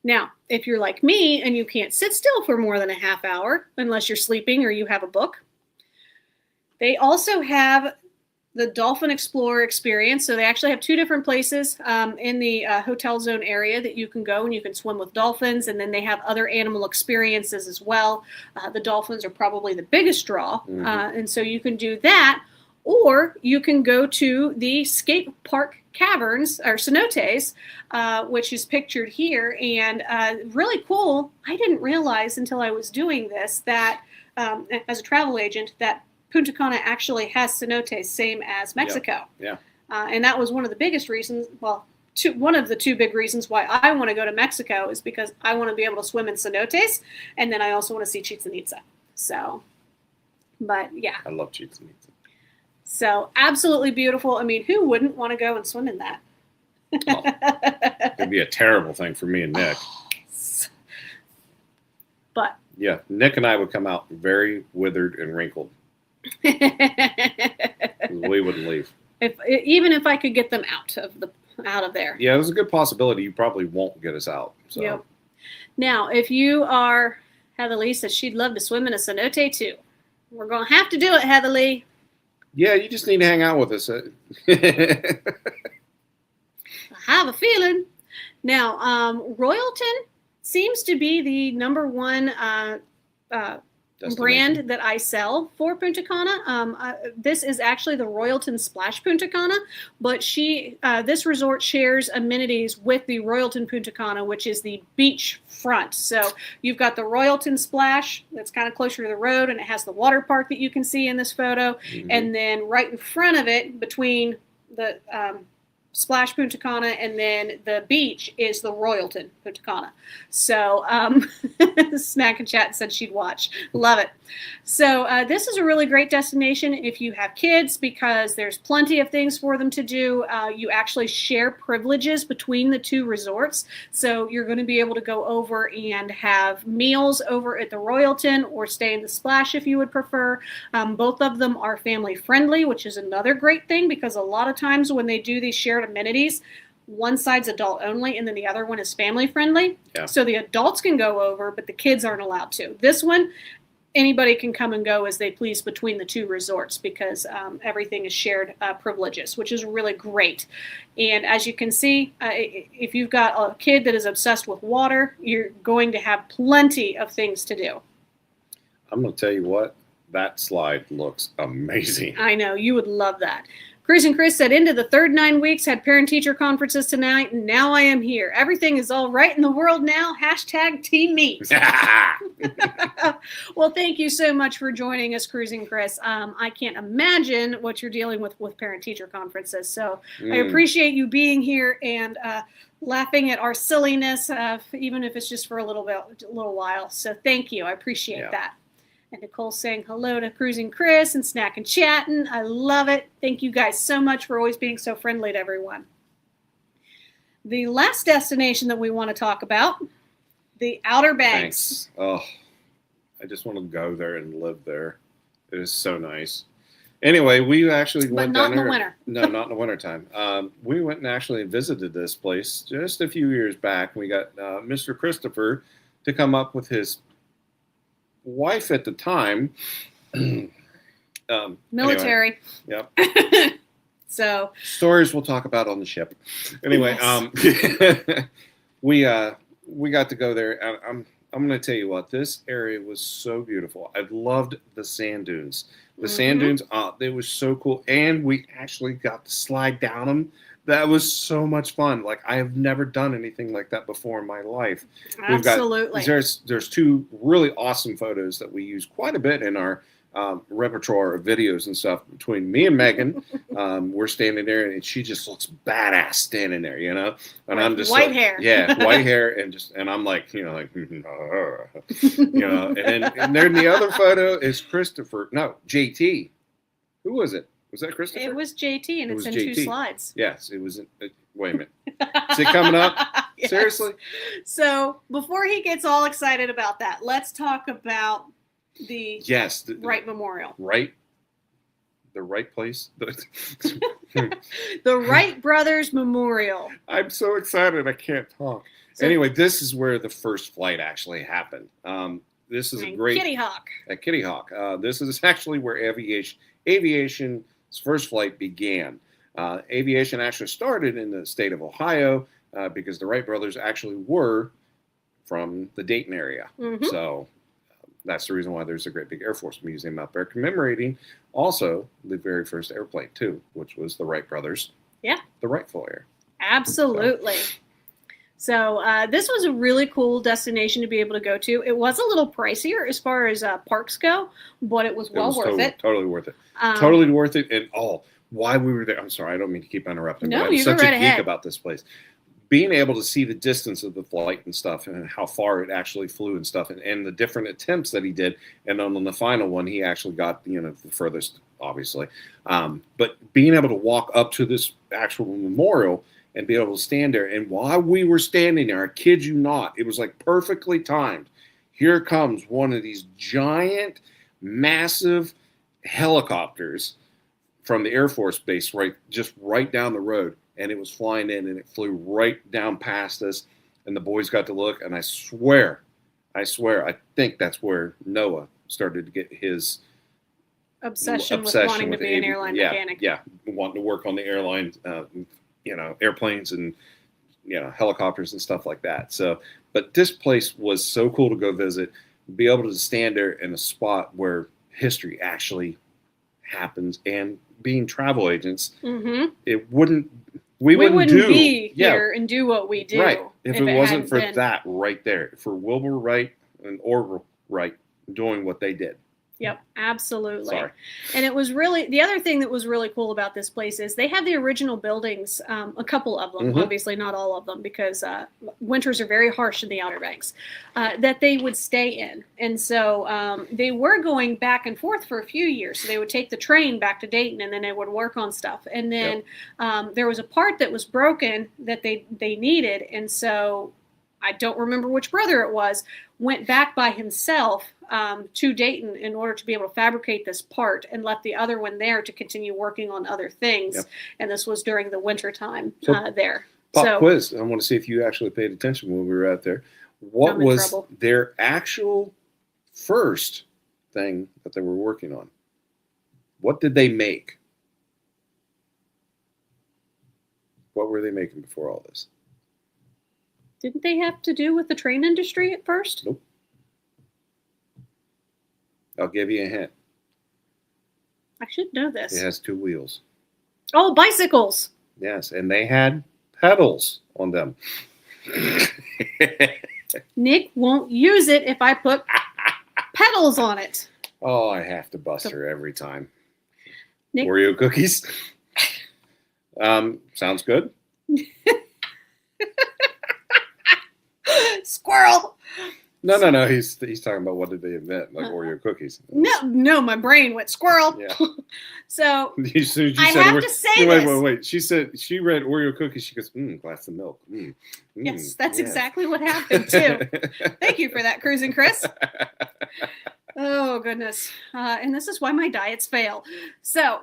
Now, if you're like me and you can't sit still for more than a half hour, unless you're sleeping or you have a book, they also have the Dolphin Explorer experience. So they actually have two different places in the hotel zone area that you can go and you can swim with dolphins. And then they have other animal experiences as well. The dolphins are probably the biggest draw. And so you can do that, or you can go to the skate park caverns or cenotes, which is pictured here, and really cool. I didn't realize until I was doing this that as a travel agent that Punta Cana actually has cenotes, same as Mexico. Yeah. And that was one of the biggest reasons. Well, one of the two big reasons why I want to go to Mexico is because I want to be able to swim in cenotes, and then I also want to see Chichen Itza. So, but yeah, I love Chichen Itza. So absolutely beautiful. I mean, who wouldn't want to go and swim in that? It'd be a terrible thing for me and Nick. But yeah, Nick and I would come out very withered and wrinkled. We wouldn't leave. Even if I could get them out of there. Yeah, there's a good possibility you probably won't get us out. So. Yep. Now, if you are Heather Lee says she'd love to swim in a cenote too. We're gonna have to do it, Heather Lee. Yeah, you just need to hang out with us. I have a feeling. Now, Royalton seems to be the number one brand that I sell for Punta Cana. This is actually the Royalton Splash Punta Cana, but this resort shares amenities with the Royalton Punta Cana, which is the beach front. So you've got the Royalton Splash that's kind of closer to the road, and it has the water park that you can see in this photo. Mm-hmm. And then right in front of it, between the Splash Punta Cana and then the beach, is the Royalton Punta Cana. So Snack and Chat said she'd watch. Love it. So this is a really great destination if you have kids, because there's plenty of things for them to do. You actually share privileges between the two resorts. So you're going to be able to go over and have meals over at the Royalton or stay in the Splash if you would prefer. Both of them are family friendly, which is another great thing, because a lot of times when they do these shared amenities, one side's adult only and then the other one is family friendly. Yeah. So the adults can go over, but the kids aren't allowed to. This one, anybody can come and go as they please between the two resorts, because everything is shared privileges, which is really great. And as you can see, if you've got a kid that is obsessed with water, you're going to have plenty of things to do. I'm going to tell you what, that slide looks amazing. I know, you would love that. Cruising Chris said, into the third 9 weeks, had parent-teacher conferences tonight, and now I am here. Everything is all right in the world now. # Team Meat. Well, thank you so much for joining us, Cruising Chris. I can't imagine what you're dealing with parent-teacher conferences. So I appreciate you being here and laughing at our silliness, even if it's just for a little while. So thank you. I appreciate that. And Nicole saying hello to Cruising Chris and Snack and Chatting. I love it. Thank you guys so much for always being so friendly to everyone. The last destination that we want to talk about, the Outer Banks. Oh, I just want to go there and live there. It is so nice. Anyway, we actually went down there. But not in the winter. No, not in the wintertime. We went and actually visited this place just a few years back. We got Mr. Christopher to come up with his wife at the time. Military. Anyway, yep. So stories we'll talk about on the ship. Anyway, yes. We got to go there. I'm going to tell you what, this area was so beautiful. I loved the sand dunes. The sand dunes, they were so cool, and we actually got to slide down them. That was so much fun. Like, I have never done anything like that before in my life. Absolutely. There's two really awesome photos that we use quite a bit in our repertoire of videos and stuff between me and Megan. We're standing there, and she just looks badass standing there, you know. And I'm just white hair. Yeah, white hair, and I'm like, you know, and then the other photo is Christopher. No, JT. Who was it? Was that Christopher? It was JT, and it's in JT. 2 slides. Yes, it was. Wait a minute. Is it coming up? Yes. Seriously? So before he gets all excited about that, let's talk about the Wright Memorial. Right? The right place? The Wright Brothers Memorial. I'm so excited I can't talk. So, anyway, this is where the first flight actually happened. This is a great... Kitty Hawk. At Kitty Hawk. This is actually where aviation's first flight began. Aviation actually started in the state of Ohio because the Wright brothers actually were from the Dayton area. Mm-hmm. So that's the reason why there's a great big Air Force Museum out there commemorating also the very first airplane too, which was the Wright brothers. Yeah. The Wright Flyer. Absolutely. So this was a really cool destination to be able to go to. It was a little pricier as far as parks go, but it was worth it. Totally worth it. Totally worth it. And why we were there. I'm sorry, I don't mean to keep interrupting. No, but you go right ahead. Geek about this place. Being able to see the distance of the flight and stuff, and how far it actually flew and stuff, and the different attempts that he did, and on the final one, he actually got the furthest, obviously. But being able to walk up to this actual memorial and be able to stand there, and while we were standing there, I kid you not, it was like perfectly timed. Here comes one of these giant, massive helicopters from the Air Force Base, right down the road. And it was flying in, and it flew right down past us. And the boys got to look, and I swear, I think that's where Noah started to get his obsession with wanting to be an airline mechanic. Yeah, wanting to work on the airline, airplanes, and helicopters and stuff like that. So, but this place was so cool to go visit, be able to stand there in a spot where history actually happens, and being travel agents, it wouldn't. We wouldn't be here and do what we do, right? If it wasn't for that right there, for Wilbur Wright and Orville Wright doing what they did. Yep, absolutely. Sorry. And it was really, the other thing that was really cool about this place is they have the original buildings, a couple of them, obviously not all of them, because winters are very harsh in the Outer Banks, that they would stay in. And so they were going back and forth for a few years. So they would take the train back to Dayton, and then they would work on stuff. And then there was a part that was broken that they needed. And so I don't remember which brother it was, went back by himself to Dayton in order to be able to fabricate this part, and left the other one there to continue working on other things. And this was during the winter time there. Pop quiz. I want to see if you actually paid attention when we were out there. What was their actual first thing that they were working on? What did they make? What were they making before all this? Didn't they have to do with the train industry at first? Nope. I'll give you a hint. I should know this. It has 2 wheels. Oh, bicycles. Yes, and they had pedals on them. Nick won't use it if I put pedals on it. Oh, I have to bust her every time. Nick? Oreo cookies. Sounds good. Squirrel. No. He's talking about what did they invent, like Oreo cookies. No, my brain went squirrel. Yeah. So you said, I have to say this. Wait. She said she read Oreo cookies. She goes, glass of milk. Yes, that's exactly what happened too. Thank you for that, Cruising Chris. Oh, goodness. And this is why my diets fail. So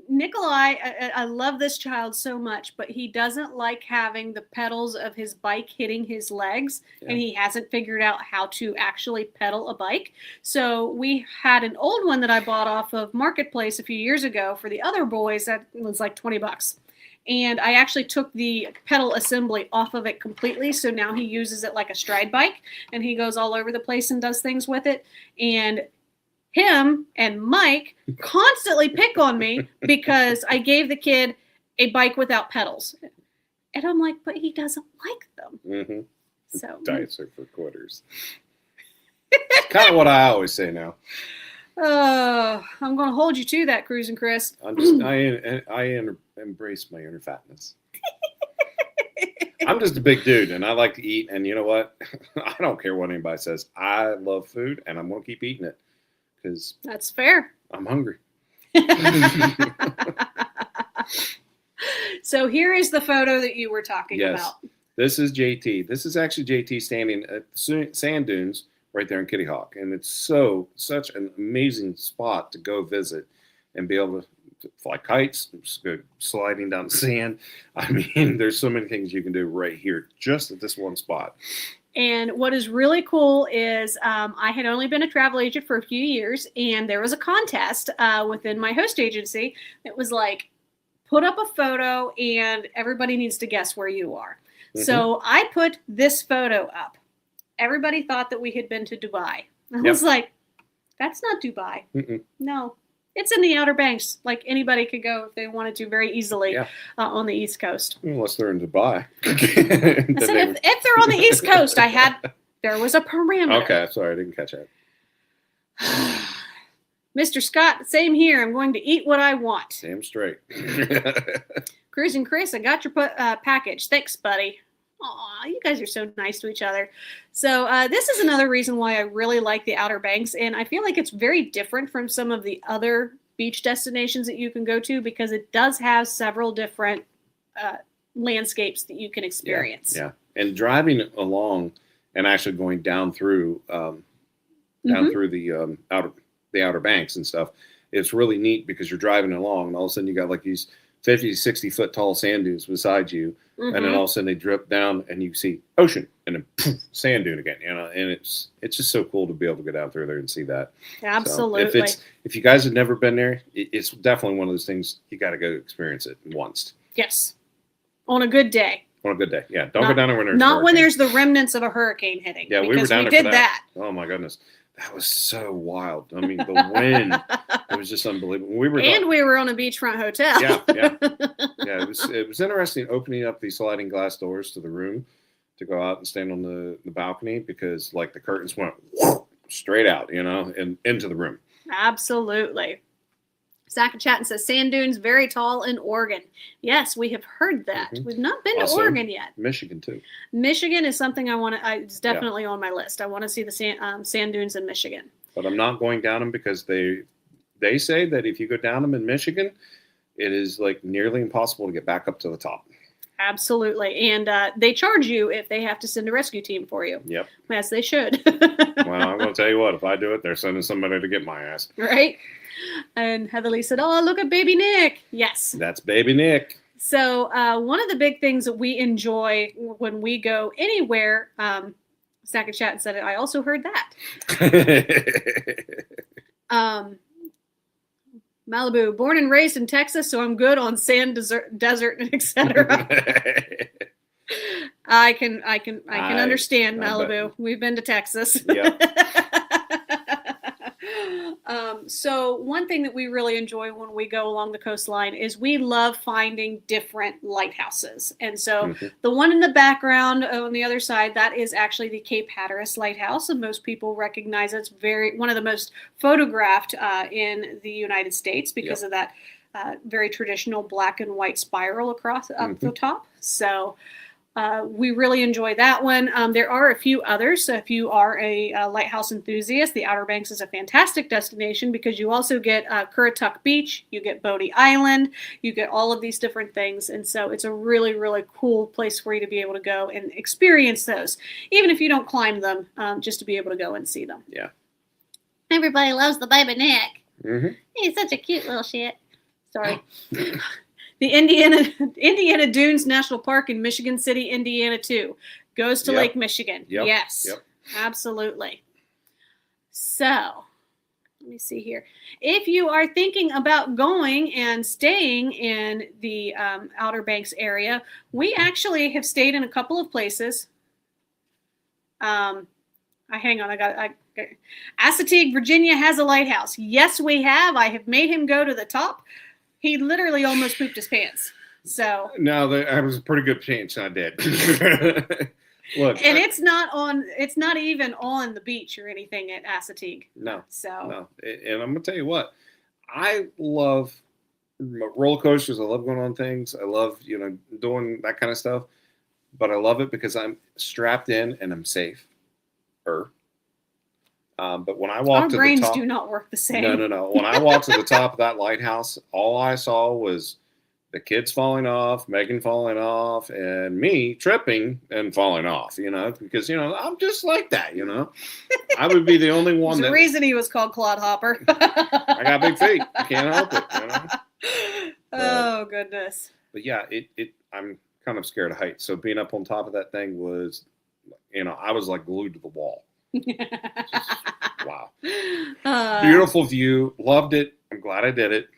Nikolai, I love this child so much, but he doesn't like having the pedals of his bike hitting his legs, and he hasn't figured out how to actually pedal a bike. So we had an old one that I bought off of Marketplace a few years ago for the other boys that was like $20. And I actually took the pedal assembly off of it completely. So now he uses it like a stride bike, and he goes all over the place and does things with it. And him and Mike constantly pick on me because I gave the kid a bike without pedals. And I'm like, but he doesn't like them. So diets are for quarters. It's kind of what I always say now. I'm going to hold you to that, Cruising Chris. I embrace my inner fatness. I'm just a big dude, and I like to eat. And you know what? I don't care what anybody says. I love food, and I'm going to keep eating it because that's fair. I'm hungry. So here is the photo that you were talking about. This is JT. This is actually JT standing at the sand dunes right there in Kitty Hawk. And it's such an amazing spot to go visit and be able to fly kites, just go sliding down the sand. I mean, there's so many things you can do right here, just at this one spot. And what is really cool is I had only been a travel agent for a few years, and there was a contest within my host agency that was like, put up a photo and everybody needs to guess where you are. So I put this photo up. Everybody thought that we had been to Dubai. I was like, that's not Dubai. No, it's in the Outer Banks. Like anybody could go if they wanted to very easily on the East Coast. Unless they're in Dubai. I said, if they're on the East Coast, there was a parameter. Okay, sorry, I didn't catch that. Mr. Scott, same here. I'm going to eat what I want. Damn straight. Cruising Chris, I got your package. Thanks, buddy. Aw, you guys are so nice to each other. So this is another reason why I really like the Outer Banks, and I feel like it's very different from some of the other beach destinations that you can go to because it does have several different landscapes that you can experience. Yeah, and driving along and actually going down through through the Outer Banks and stuff, it's really neat because you're driving along and all of a sudden you got like these 50 to 60 foot tall sand dunes beside you. And then all of a sudden they drip down and you see ocean and then poof, sand dune again, and it's just so cool to be able to go down through there and see that. Absolutely. So if you guys have never been there, it's definitely one of those things you got to go experience it once. Yes. On a good day. On a good day. Yeah. Don't go down there when there's not when there's the remnants of a hurricane hitting. Yeah, we were down there for that. Oh my goodness. That was so wild. I mean, the wind, it was just unbelievable. We were on a beachfront hotel. Yeah. It was interesting opening up these sliding glass doors to the room to go out and stand on the balcony, because like the curtains went straight out, and into the room. Absolutely. Zach and Chatton says sand dunes very tall in Oregon. Yes, we have heard that. Mm-hmm. We've not been to Oregon yet. Michigan too. Michigan is something I want to. It's definitely on my list. I want to see the sand dunes in Michigan. But I'm not going down them because they say that if you go down them in Michigan, it is like nearly impossible to get back up to the top. Absolutely, and they charge you if they have to send a rescue team for you. Yep. Yes, they should. Well, I'm going to tell you what. If I do it, they're sending somebody to get my ass. Right. And Heatherly said, "Oh, look at baby Nick." Yes. That's baby Nick. So one of the big things that we enjoy when we go anywhere, Zach and Chat said it, I also heard that. Malibu, born and raised in Texas, so I'm good on sand, desert, and etc. I can understand Malibu. We've been to Texas. Yep. So one thing that we really enjoy when we go along the coastline is we love finding different lighthouses. And so the one in the background on the other side, that is actually the Cape Hatteras Lighthouse. And most people recognize it's one of the most photographed in the United States because of that very traditional black and white spiral across up the top. So we really enjoy that one. There are a few others. So if you are a lighthouse enthusiast, the Outer Banks is a fantastic destination because you also get Currituck Beach, you get Bodie Island, you get all of these different things. And so it's a really, really cool place for you to be able to go and experience those, even if you don't climb them, just to be able to go and see them. Yeah. Everybody loves the baby Nick. Mm-hmm. He's such a cute little shit. Sorry. The Indiana Dunes National Park in Michigan City, Indiana, too. Goes to Lake Michigan. Yep. Yes, absolutely. So, let me see here. If you are thinking about going and staying in the Outer Banks area, we actually have stayed in a couple of places. Hang on, Assateague, Virginia has a lighthouse. Yes, we have. I have made him go to the top. He literally almost pooped his pants. So no, that was a pretty good chance I did. Look, and it's not even on the beach or anything at Assateague. No. And I'm gonna tell you what, I love roller coasters. I love going on things. I love doing that kind of stuff. But I love it because I'm strapped in and I'm safe. But when I walked to the top, our brains do not work the same. No. When I walked to the top of that lighthouse, all I saw was the kids falling off, Megan falling off, and me tripping and falling off. Because I'm just like that. I would be the only one. There's a reason he was called Clodhopper. I got big feet. I can't help it. Oh goodness. But yeah, I'm kind of scared of heights. So being up on top of that thing was, I was like glued to the wall. Wow. Beautiful view. Loved it. I'm glad I did it.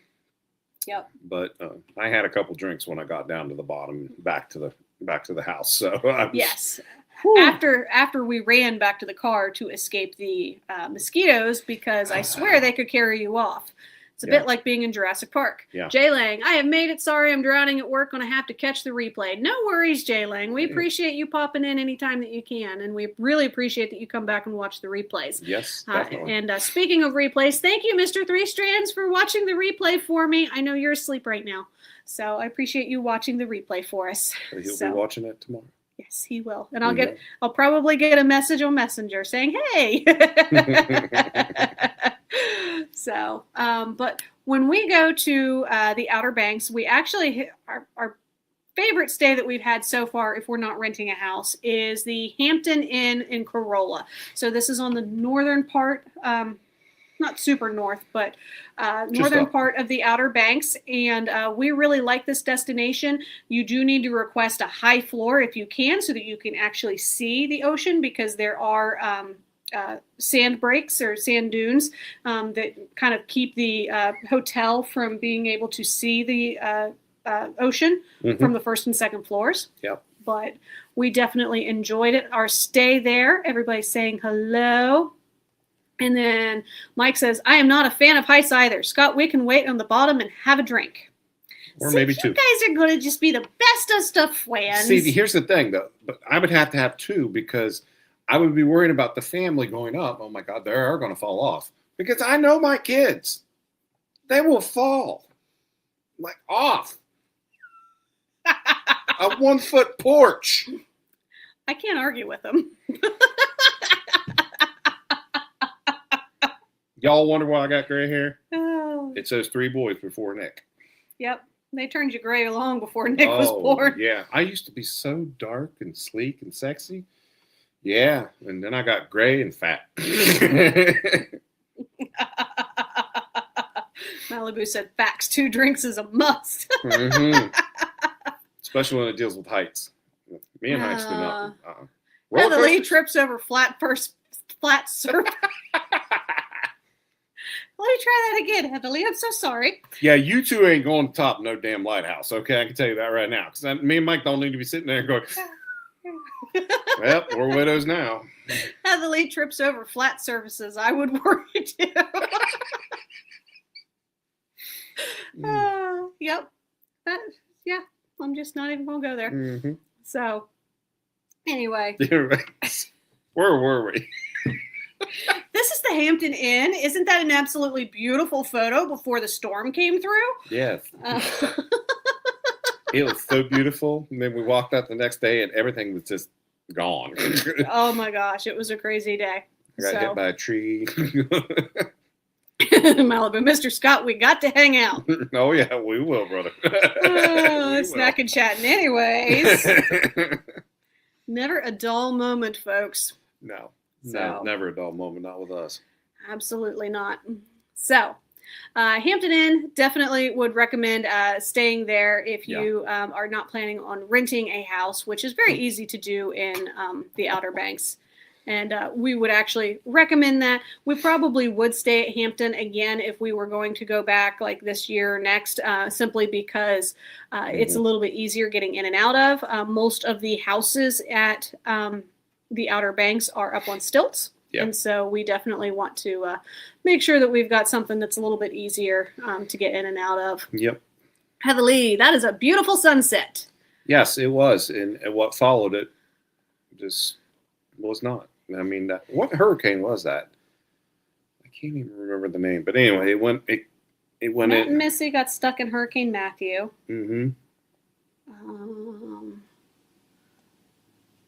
Yep. But I had a couple drinks when I got down to the bottom, back to the house. So yes. Whew. After we ran back to the car to escape the mosquitoes, because I swear they could carry you off. It's a bit like being in Jurassic Park. Yeah. Jay Lang, I have made it. Sorry, I'm drowning at work. Going to have to catch the replay. No worries, Jay Lang. We appreciate you popping in anytime that you can. And we really appreciate that you come back and watch the replays. Yes, definitely. And speaking of replays, thank you, Mr. Three Strands, for watching the replay for me. I know you're asleep right now. So I appreciate you watching the replay for us. But he'll be watching it tomorrow. Yes, he will. And I'll probably get a message on Messenger saying, hey. So, but when we go to the Outer Banks, we actually, our favorite stay that we've had so far, if we're not renting a house, is the Hampton Inn in Corolla. So this is on the northern part, not super north, but northern part of the Outer Banks. And we really like this destination. You do need to request a high floor if you can, so that you can actually see the ocean, because there are sand breaks or sand dunes that kind of keep the hotel from being able to see the ocean from the first and second floors. Yep. but we definitely enjoyed it. Our stay there, everybody's saying hello. And then Mike says, I am not a fan of heights either. Scott, we can wait on the bottom and have a drink. Or maybe two. You guys are going to just be the best of fans. See, here's the thing, though. But I would have to have two because I would be worried about the family going up. Oh, my God, they are going to fall off. Because I know my kids. They will fall. Like, off. A 1-foot porch. I can't argue with them. Y'all wonder why I got gray hair? Oh. It says 3 boys before Nick. Yep. They turned you gray long before Nick was born. Yeah. I used to be so dark and sleek and sexy. Yeah. And then I got gray and fat. Malibu said, facts, 2 drinks is a must. Especially when it deals with heights. Me and heights do not. Heatherly trips over flat surface. Let me try that again, Heatherly. I'm so sorry. Yeah, you two ain't going to top no damn lighthouse. Okay, I can tell you that right now. Because me and Mike don't need to be sitting there going, well, we're widows now. Heatherly trips over flat surfaces. I would worry too. Yep. Yeah, I'm just not even going to go there. So, anyway. Where were we? This is the Hampton Inn. Isn't that an absolutely beautiful photo before the storm came through? Yes. It was so beautiful. And then we walked out the next day and everything was just gone. Oh my gosh, it was a crazy day. I got hit by a tree. Malibu, Mr. Scott, we got to hang out. Oh yeah, we will, brother. Snack and chatting anyways. Never a dull moment, folks. No. No, never a dull moment, not with us. Absolutely not. So, Hampton Inn, definitely would recommend staying there if you are not planning on renting a house, which is very easy to do in the Outer Banks. And we would actually recommend that. We probably would stay at Hampton again if we were going to go back like this year or next, simply because it's a little bit easier getting in and out of. Most of the houses at the Outer Banks are up on stilts. Yep. And so we definitely want to make sure that we've got something that's a little bit easier to get in and out of. Yep. Heatherly, that is a beautiful sunset. Yes, it was. And what followed it just was not. I mean, what hurricane was that? I can't even remember the name. But anyway, it went Matt and Missy got stuck in Hurricane Matthew.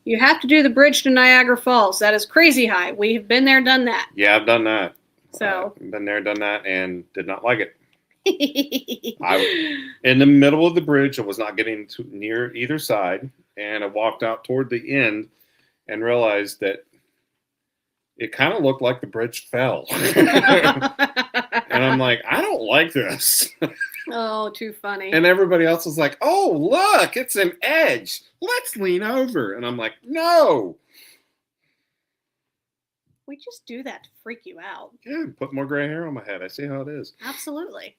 You have to do the bridge to Niagara Falls. That is crazy high. We have been there, done that. Yeah, I've done that. So been there, done that, and did not like it. In the middle of the bridge, I was not getting near either side, and I walked out toward the end and realized that it kind of looked like the bridge fell. And I'm like, I don't like this. Oh, too funny. And everybody else was like, oh, look, it's an edge. Let's lean over. And I'm like, no. We just do that to freak you out. Yeah, put more gray hair on my head. I see how it is. Absolutely.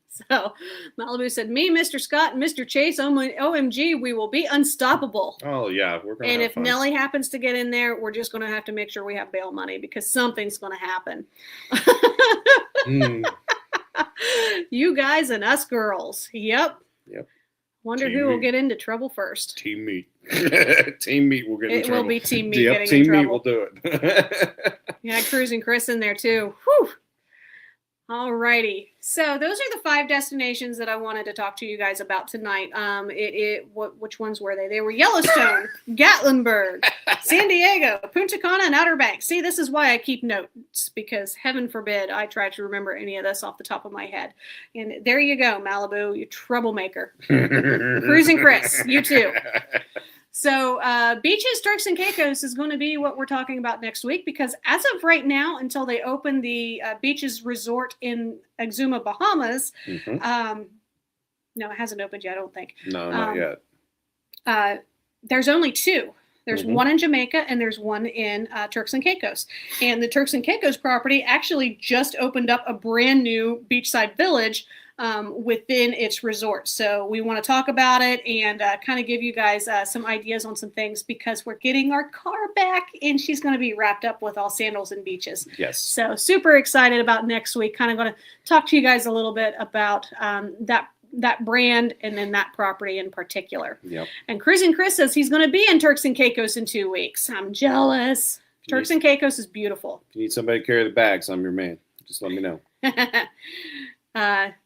So Malibu said, me, Mr. Scott, and Mr. Chase, OMG, we will be unstoppable. Oh, yeah. We're going to And have if fun. Nellie happens to get in there, we're just going to have to make sure we have bail money because something's going to happen. You guys and us girls. Yep. Wonder who will get into trouble first. Team Meat. Team Meat will get in trouble. It will be Team Meat getting in trouble. Team Meat will do it. Yeah, Cruising Chris in there too. Whew. All righty. So those are the 5 destinations that I wanted to talk to you guys about tonight. Which ones were they? They were Yellowstone, Gatlinburg, San Diego, Punta Cana, and Outer Banks. See, this is why I keep notes, because heaven forbid I try to remember any of this off the top of my head. And there you go, Malibu, you troublemaker. Cruising Chris, you too. So beaches, Turks, and Caicos is going to be what we're talking about next week, because as of right now, until they open the beaches resort in Exuma, Bahamas, no, it hasn't opened yet, I don't think. No, not yet. There's only 2. There's one in Jamaica and there's one in Turks and Caicos. And the Turks and Caicos property actually just opened up a brand new beachside village within its resort. So we want to talk about it and kind of give you guys some ideas on some things, because we're getting our car back and she's going to be wrapped up with all sandals and beaches. Yes. So super excited about next week. Kind of going to talk to you guys a little bit about that brand and then that property in particular. Yep. And Cruising Chris says he's going to be in Turks and Caicos in 2 weeks. I'm jealous. Turks and Caicos is beautiful. If you need somebody to carry the bags, I'm your man. Just let me know.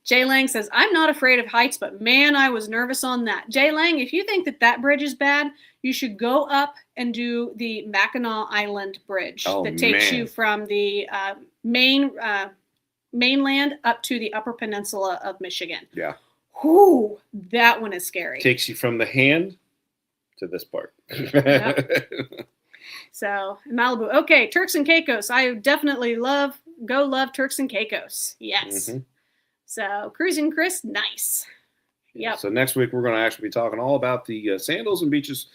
Jay Lang says, I'm not afraid of heights, but man, I was nervous on that. Jay Lang, if you think that bridge is bad, you should go up and do the Mackinac Island Bridge that takes you from the mainland up to the Upper Peninsula of Michigan. Yeah. Whoo, that one is scary. Takes you from the hand to this part. Yep. So, Malibu. Okay, Turks and Caicos. I definitely love Turks and Caicos. Yes. Mm-hmm. So, Cruising Chris, nice. Yep. So, next week, we're going to actually be talking all about the sandals and beaches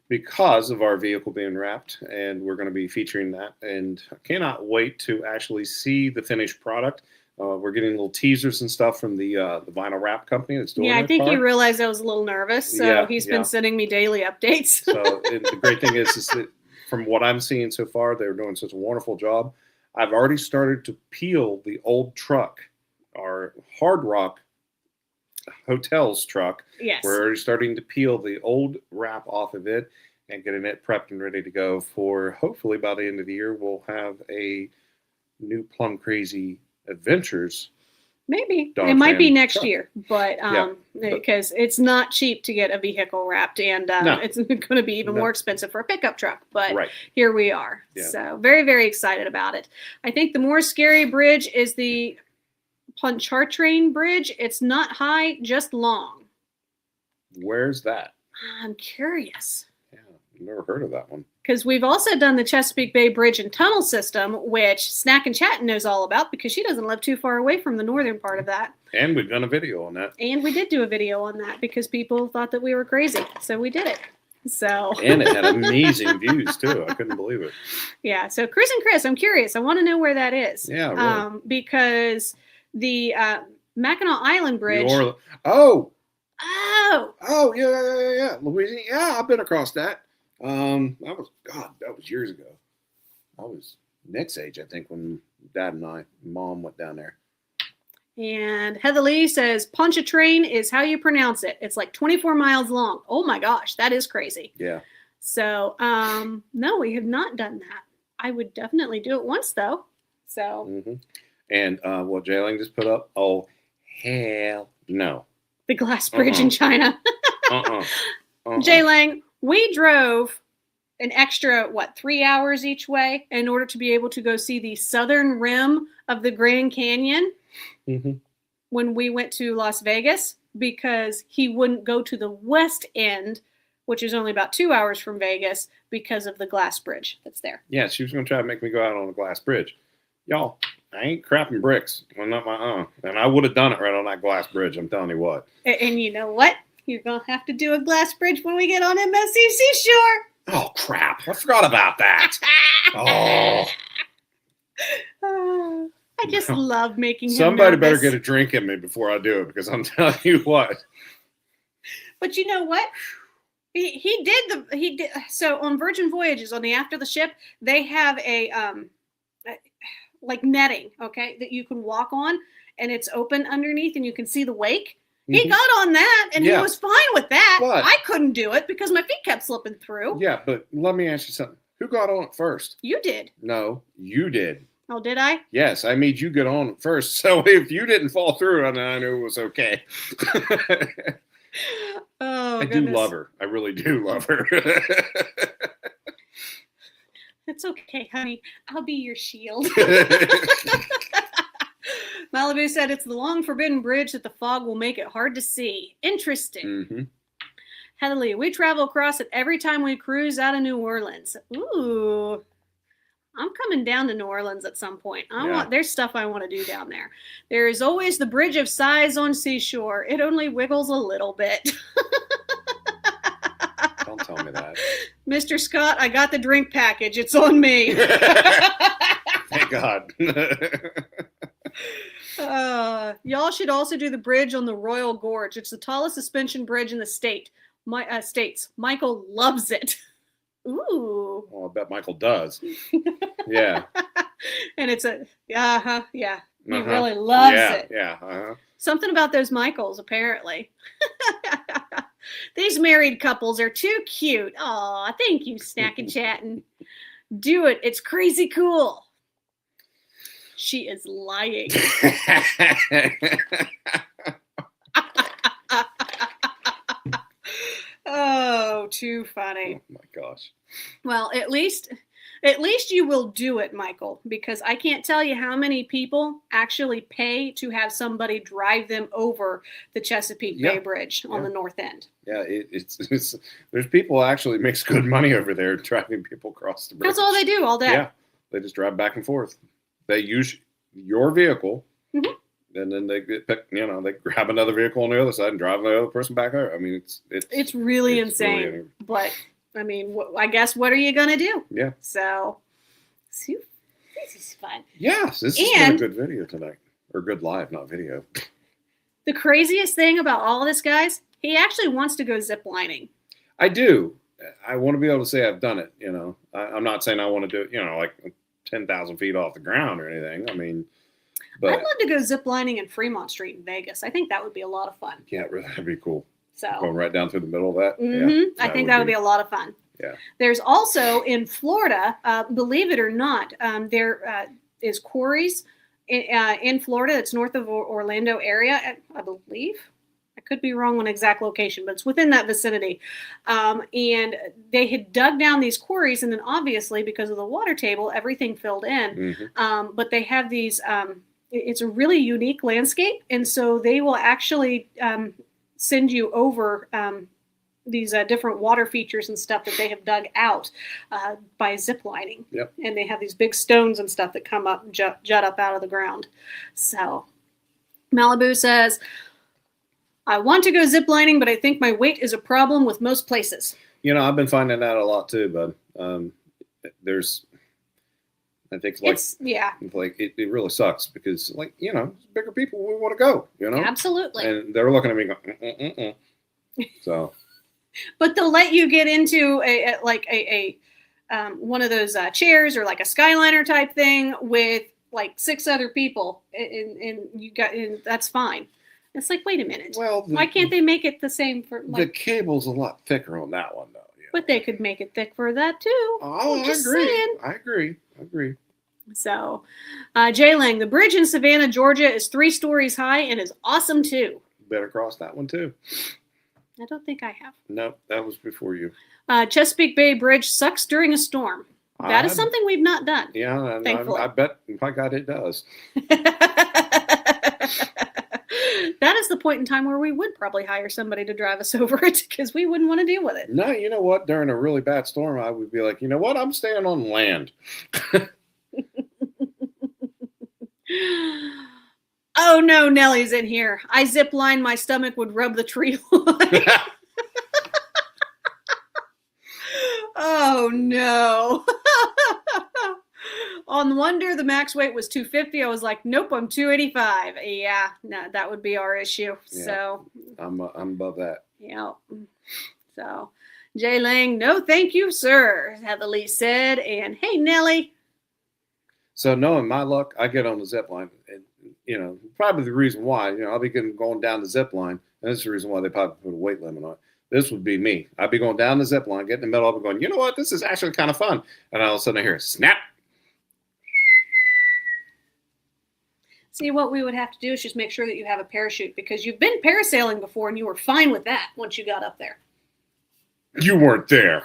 because of our vehicle being wrapped. And we're going to be featuring that. And I cannot wait to actually see the finished product. We're getting little teasers and stuff from the vinyl wrap company that's doing it. Yeah, I think he realized I was a little nervous. So, he's been sending me daily updates. So, the great thing is that from what I'm seeing so far, they're doing such a wonderful job. I've already started to peel the old truck, our Hard Rock Hotels truck. Yes. We're already starting to peel the old wrap off of it and getting it prepped and ready to go for, hopefully by the end of the year, we'll have a new Plum Crazy Adventures. Maybe. It might be next year, but because it's not cheap to get a vehicle wrapped, and it's going to be even more expensive for a pickup truck. But here we are. Yeah. So very, very excited about it. I think the more scary bridge is the Pontchartrain Bridge. It's not high, just long. Where's that? I'm curious. Yeah, I've never heard of that one. Because we've also done the Chesapeake Bay Bridge and Tunnel System, which Snack and Chat knows all about because she doesn't live too far away from the northern part of that. And we've done a video on that. And we did do a video on that because people thought that we were crazy. So we did it. So and it had amazing views, too. I couldn't believe it. Yeah. So Cruising Chris, I'm curious. I want to know where that is. Yeah, really. Because the Mackinac Island Bridge. Yeah. Louisiana. Yeah, I've been across that. That was years ago. I was Nick's age, I think, when Dad and Mom went down there. And Heather Lee says Pontchartrain is how you pronounce it. It's like 24 miles long. Oh my gosh, that is crazy. Yeah. So, no, we have not done that. I would definitely do it once though. So. Mm-hmm. And what Jayling just put up? Oh, hell no. The glass bridge in China. Jayling. We drove an extra, 3 hours each way in order to be able to go see the southern rim of the Grand Canyon when we went to Las Vegas, because he wouldn't go to the west end, which is only about 2 hours from Vegas, because of the glass bridge that's there. Yeah, she was going to try to make me go out on the glass bridge. Y'all, I ain't crapping bricks. Well, not my and I would have done it right on that glass bridge, I'm telling you what. And you know what? You're going to have to do a glass bridge when we get on MSC Seashore. Oh, crap. I forgot about that. I just love making him Somebody nervous. better get a drink in me before I do it, because I'm telling you what. But you know what? He did. So on Virgin Voyages, on the After the Ship, they have a like netting, okay, that you can walk on, and it's open underneath, and you can see the wake. He got on that, and he was fine with that. But I couldn't do it because my feet kept slipping through. Yeah, but let me ask you something. Who got on it first? You did. No, you did. Oh, did I? Yes, I made you get on it first. So if you didn't fall through, I knew it was okay. I do love her. I really do love her. It's okay, honey. I'll be your shield. Malibu said it's the long forbidden bridge that the fog will make it hard to see. Interesting. Mm-hmm. Heatherly, we travel across it every time we cruise out of New Orleans. Ooh. I'm coming down to New Orleans at some point. There's stuff I want to do down there. There is always the Bridge of Sighs on Seashore. It only wiggles a little bit. Don't tell me that. Mr. Scott, I got the drink package. It's on me. Thank God. Y'all should also do the bridge on the Royal Gorge. It's the tallest suspension bridge in the states. Michael loves it. Ooh. Well, I bet Michael does. Yeah. And it's yeah. He really loves it. Yeah. Something about those Michaels, apparently. These married couples are too cute. Aw, thank you, Snack and Chatting. Do it. It's crazy cool. She is lying. Oh, too funny. Oh my gosh. Well, at least you will do it, Michael, because I can't tell you how many people actually pay to have somebody drive them over the Chesapeake Bay Bridge on the north end. Yeah, it's there's people actually makes good money over there driving people across the bridge. That's all they do all day. Yeah, they just drive back and forth. They use your vehicle, and then they get picked, they grab another vehicle on the other side and drive the other person back over. I mean, it's really insane. Really, but I mean, I guess what are you gonna do? Yeah. So this is fun. Yes, this has been a good video tonight, or good live, not video. The craziest thing about all of this, guys, he actually wants to go zip lining. I do. I want to be able to say I've done it. I'm not saying I want to do it. Like 10,000 feet off the ground or anything. I mean, but I'd love to go zip lining in Fremont Street in Vegas. I think that would be a lot of fun. Yeah, that'd be cool. So going right down through the middle of that. I think that would be a lot of fun. Yeah. There's also in Florida, believe it or not, there is quarries in Florida. It's north of Orlando area, I believe. I could be wrong on exact location, but it's within that vicinity. And they had dug down these quarries, and then obviously because of the water table, everything filled in. But they have these. It's a really unique landscape, and so they will actually send you over these different water features and stuff that they have dug out by zip lining. Yep. And they have these big stones and stuff that come up and jut up out of the ground. So Malibu says, I want to go zip lining, but I think my weight is a problem with most places. I've been finding that a lot too, but I think it really sucks because bigger people we want to go, Absolutely. And they're looking at me going, So. But they'll let you get into a one of those chairs or like a Skyliner type thing with like 6 other people, and that's fine. It's like, wait a minute. Well, why can't they make it the same for? The cable's a lot thicker on that one, though. But they could make it thick for that too. Oh, I agree. So, Jay Lang, the bridge in Savannah, Georgia, is 3 stories high and is awesome too. Better cross that one too. I don't think I have. No, that was before you. Chesapeake Bay Bridge sucks during a storm. That is something we've not done. Yeah, thankfully. I bet, my God, it does. That is the point in time where we would probably hire somebody to drive us over it because we wouldn't want to deal with it. No, you know what? During a really bad storm, I would be like, you know what? I'm staying on land. Oh, no, Nellie's in here. I zip line, my stomach would rub the tree line. Oh, no. On Wonder, the max weight was 250. I was like, nope, I'm 285. Yeah, no, that would be our issue. Yeah, so I'm above that. Yeah. So Jay Lang, no, thank you, sir, Heatherly said. And hey, Nellie. So knowing my luck, I get on the zip line. And, probably the reason why, I'll be going down the zip line. And that's the reason why they probably put a weight limit on it. This would be me. I'd be going down the zip line, getting in the middle of it, going, you know what? This is actually kind of fun. And all of a sudden I hear snap. See, what we would have to do is just make sure that you have a parachute because you've been parasailing before and you were fine with that once you got up there. You weren't there.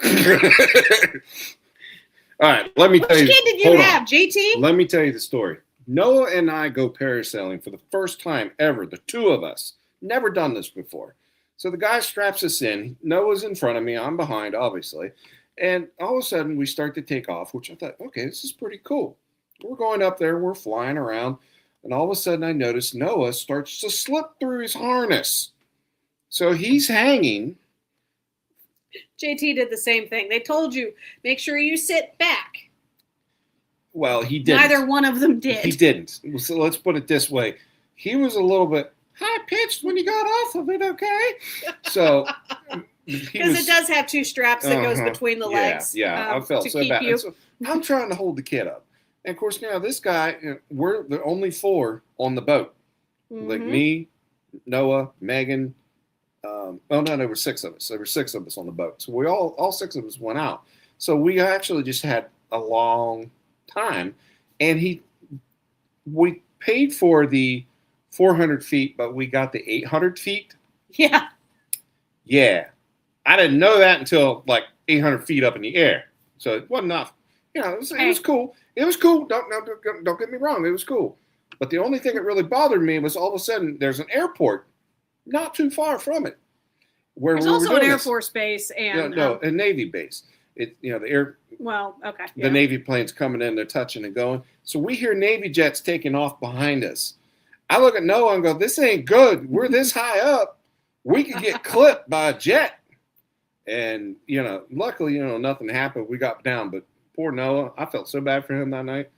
All right, let me tell you. Which kid did you have, JT? Let me tell you the story. Noah and I go parasailing for the first time ever, the 2 of us. Never done this before. So the guy straps us in. Noah's in front of me. I'm behind, obviously. And all of a sudden, we start to take off, which I thought, okay, this is pretty cool. We're going up there. We're flying around. And all of a sudden, I notice Noah starts to slip through his harness. So he's hanging. JT did the same thing. They told you, make sure you sit back. Well, he didn't. Neither one of them did. He didn't. So let's put it this way. he was a little bit high pitched when he got off of it. Okay, so because it does have two straps that goes between the legs. Yeah, I felt so bad. So I'm trying to hold the kid up, and of course now this guy, we're the only 4 on the boat, like me, Noah, Megan. Oh no, there were 6 of us. There were 6 of us on the boat, so we all 6 of us went out. So we actually just had a long time, and we paid for the 400 feet, but we got the 800 feet. Yeah. Yeah. I didn't know that until like 800 feet up in the air. So it wasn't enough. You know, it was cool. It was cool. Don't get me wrong. It was cool. But the only thing that really bothered me was all of a sudden there's an airport not too far from it. Where there's also an Air Force base and a Navy base. The air. Well, okay. The Navy planes coming in, they're touching and going. So we hear Navy jets taking off behind us. I look at Noah and go, "This ain't good. We're this high up. We could get clipped by a jet." And luckily, nothing happened. We got down, but poor Noah, I felt so bad for him that night.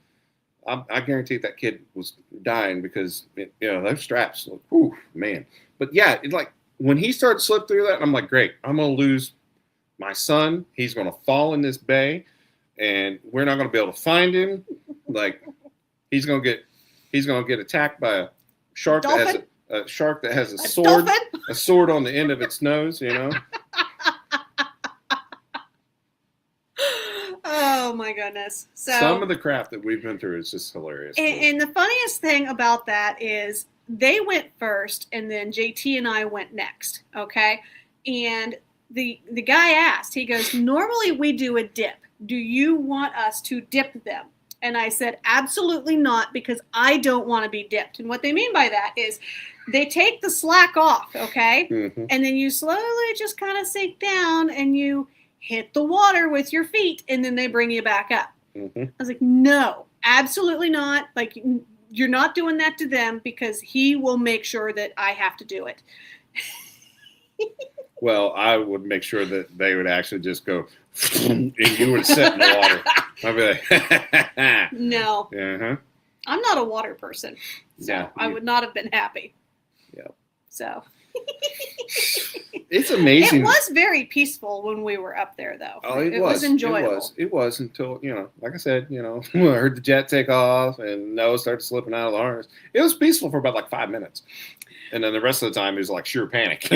I guarantee that kid was dying because those straps. Whew, man. But yeah, it's like when he started to slip through that, I'm like, great. I'm gonna lose my son. He's gonna fall in this bay, and we're not gonna be able to find him. Like he's gonna get attacked by a shark that has a sword on the end of its nose. Oh my goodness. So some of the crap that we've been through is just hilarious. And the funniest thing about that is they went first and then JT and I went next. Okay. And the guy asked, he goes, "Normally we do a dip. Do you want us to dip them?" And I said, "Absolutely not, because I don't want to be dipped." And what they mean by that is they take the slack off. Okay. Mm-hmm. And then you slowly just kind of sink down and you hit the water with your feet, and then they bring you back up. Mm-hmm. I was like, "No, absolutely not. Like, you're not doing that to them because he will make sure that I have to do it." Well, I would make sure that they would actually just go, and you would sit in the water. I'd be like, no. Uh-huh. I'm not a water person, so yeah, I would not have been happy. Yeah. So. It's amazing. It was very peaceful when we were up there, though. Oh, it was enjoyable. It was until, like I said, I heard the jet take off and Noah started slipping out of the harness. It was peaceful for about like 5 minutes. And then the rest of the time it was like sheer panic,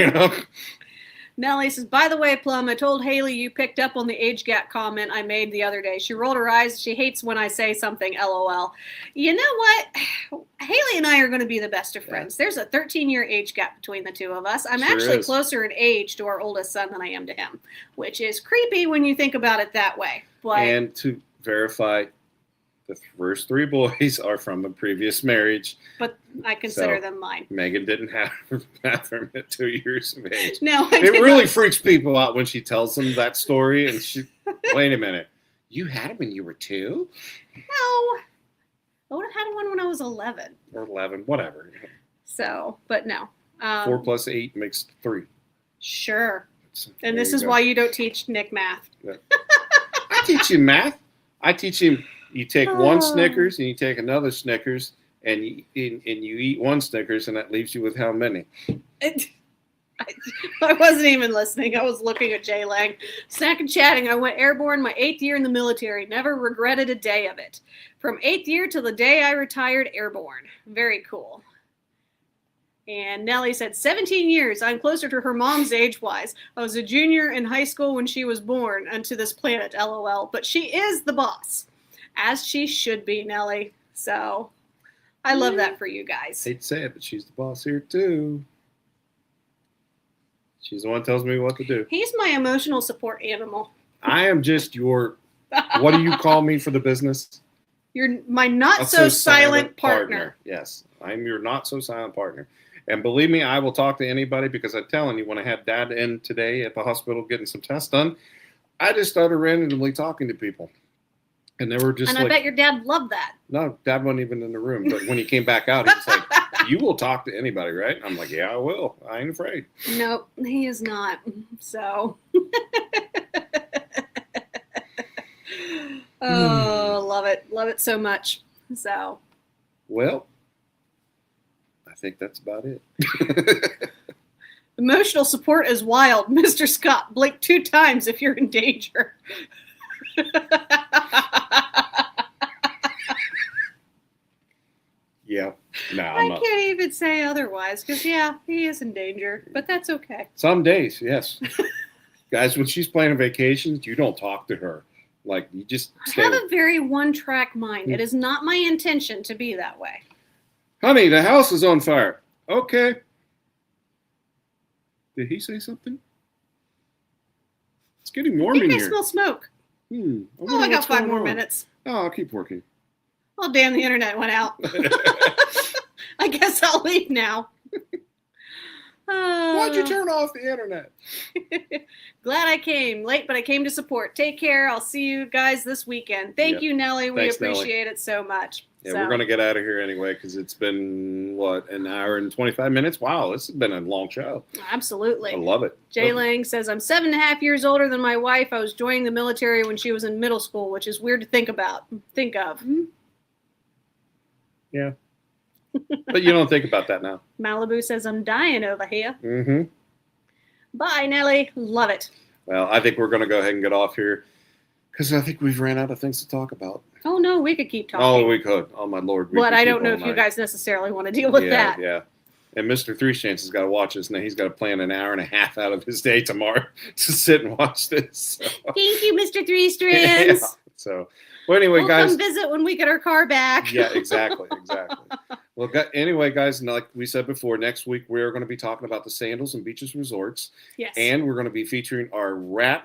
Nellie says, "By the way, Plum, I told Haley you picked up on the age gap comment I made the other day. She rolled her eyes. She hates when I say something, LOL. You know what? Haley and I are going to be the best of friends. There's a 13-year age gap between the two of us. I'm actually closer in age to our oldest son than I am to him, which is creepy when you think about it that way. But, and to verify, the first 3 boys are from a previous marriage. But I consider them mine. Megan didn't have a bathroom at 2 years of age. No, it really freaks people out when she tells them that story. And wait a minute. You had it when you were 2? No. I would have had one when I was 11. Or 11, whatever. So, but no. 4 plus 8 makes 3. Sure. And this is why you don't teach Nick math. Yeah. I teach him math. I teach him. You take one Snickers and you take another Snickers and you eat one Snickers, and that leaves you with how many? I wasn't even listening. I was looking at Jay Lang. Snack and chatting. I went airborne my 8th year in the military. Never regretted a day of it. From 8th year till the day I retired, airborne. Very cool. And Nellie said, 17 years. I'm closer to her mom's age-wise. I was a junior in high school when she was born onto this planet, LOL. But she is the boss. As she should be, Nellie. So, I love that for you guys. I hate to say it, but she's the boss here, too. She's the one who tells me what to do. He's my emotional support animal. I am just your, what do you call me for the business? You're my not-so-silent partner. Yes, I'm your not-so-silent partner. And believe me, I will talk to anybody because I'm telling you, when I had Dad in today at the hospital getting some tests done, I just started randomly talking to people. And they were just I bet your dad loved that. No, Dad wasn't even in the room. But when he came back out, he was like, "You will talk to anybody, right?" I'm like, "Yeah, I will. I ain't afraid." Nope, he is not. So. Oh, love it. Love it so much. So. Well, I I think that's about it. Emotional support is wild. Mr. Scott, blink 2 times if you're in danger. Yeah. No, I can't even say otherwise because, yeah, he is in danger, but that's okay. Some days, yes. Guys, when she's planning vacations, you don't talk to her. Like, you just stay. I have a very one-track mind. It is not my intention to be that way. Honey, the house is on fire. Okay. Did he say something? It's getting warm in here. I think I smell smoke. I got 5 more minutes. Oh, I'll keep working. Oh, damn, the internet went out. I guess I'll leave now. Why'd you turn off the internet? Glad I came. Late, but I came to support. Take care. I'll see you guys this weekend. Thank you, Nellie. Thanks, we appreciate it so much. Yeah, we're going to get out of here anyway because it's been, an hour and 25 minutes? Wow, this has been a long show. Absolutely. I love it. Jay Lang says, I'm 7.5 years older than my wife. I was joining the military when she was in middle school, which is weird to think of. Yeah. But you don't think about that now. Malibu says, I'm dying over here. Mm-hmm. Bye, Nellie. Love it. Well, I think we're going to go ahead and get off here because I think we've ran out of things to talk about. Oh, no, we could keep talking. Oh, we could. Oh, my Lord. But I don't know if you guys necessarily want to deal with that. Yeah. And Mr. Three Chance has got to watch this. Now he's got to plan an hour and a half out of his day tomorrow to sit and watch this. So. Thank you, Mr. Three Strands. Yeah. So, well, anyway, we'll guys. Come visit when we get our car back. Yeah, exactly. Well, anyway, guys, like we said before, next week we're going to be talking about the Sandals and Beaches Resorts. Yes. And we're going to be featuring our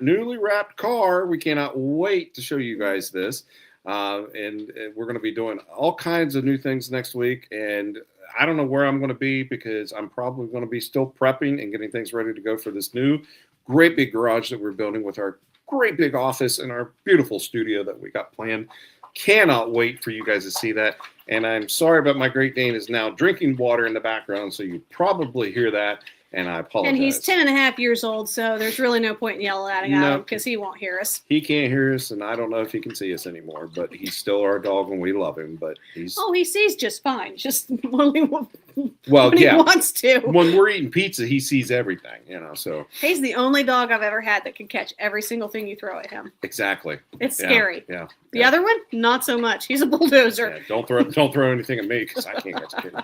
newly wrapped car. We cannot wait to show you guys this. And we're going to be doing all kinds of new things next week. And I don't know where I'm going to be because I'm probably going to be still prepping and getting things ready to go for this new great big garage that we're building with our great big office and our beautiful studio that we got planned. Cannot wait for you guys to see that. And I'm sorry, but my Great Dane is now drinking water in the background, so you probably hear that. And I apologize. And he's 10.5 years old, so there's really no point in yelling at him because he won't hear us. He can't hear us, and I don't know if he can see us anymore. But he's still our dog, and we love him. But he sees just fine. Just when he he wants to. When we're eating pizza, he sees everything. So he's the only dog I've ever had that can catch every single thing you throw at him. Exactly. It's scary. Yeah. The other one, not so much. He's a bulldozer. Yeah, don't throw anything at me because I can't catch a kid.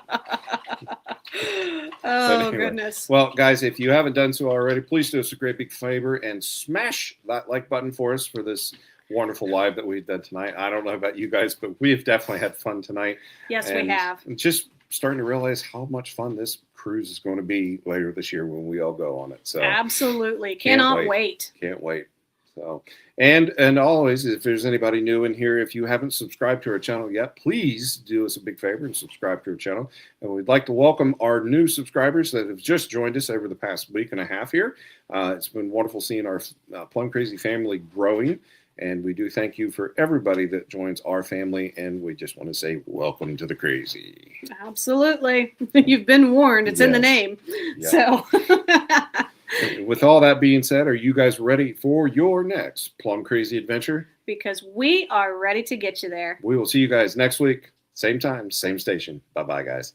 Oh, anyway, goodness. Well, guys, if you haven't done so already, please do us a great big favor and smash that like button for us for this wonderful live that we've done tonight. I don't know about you guys, but we have definitely had fun tonight. Yes, we have. Just starting to realize how much fun this cruise is going to be later this year when we all go on it. So absolutely. Cannot wait. Can't wait. So, and always, if there's anybody new in here, if you haven't subscribed to our channel yet, please do us a big favor and subscribe to our channel. And we'd like to welcome our new subscribers that have just joined us over the past week and a half here. It's been wonderful seeing our Plum Crazy family growing. And we do thank you for everybody that joins our family. And we just want to say welcome to the crazy. Absolutely. You've been warned. It's in the name. Yeah. So. With all that being said, are you guys ready for your next Plum Crazy adventure? Because we are ready to get you there. We will see you guys next week. Same time, same station. Bye-bye, guys.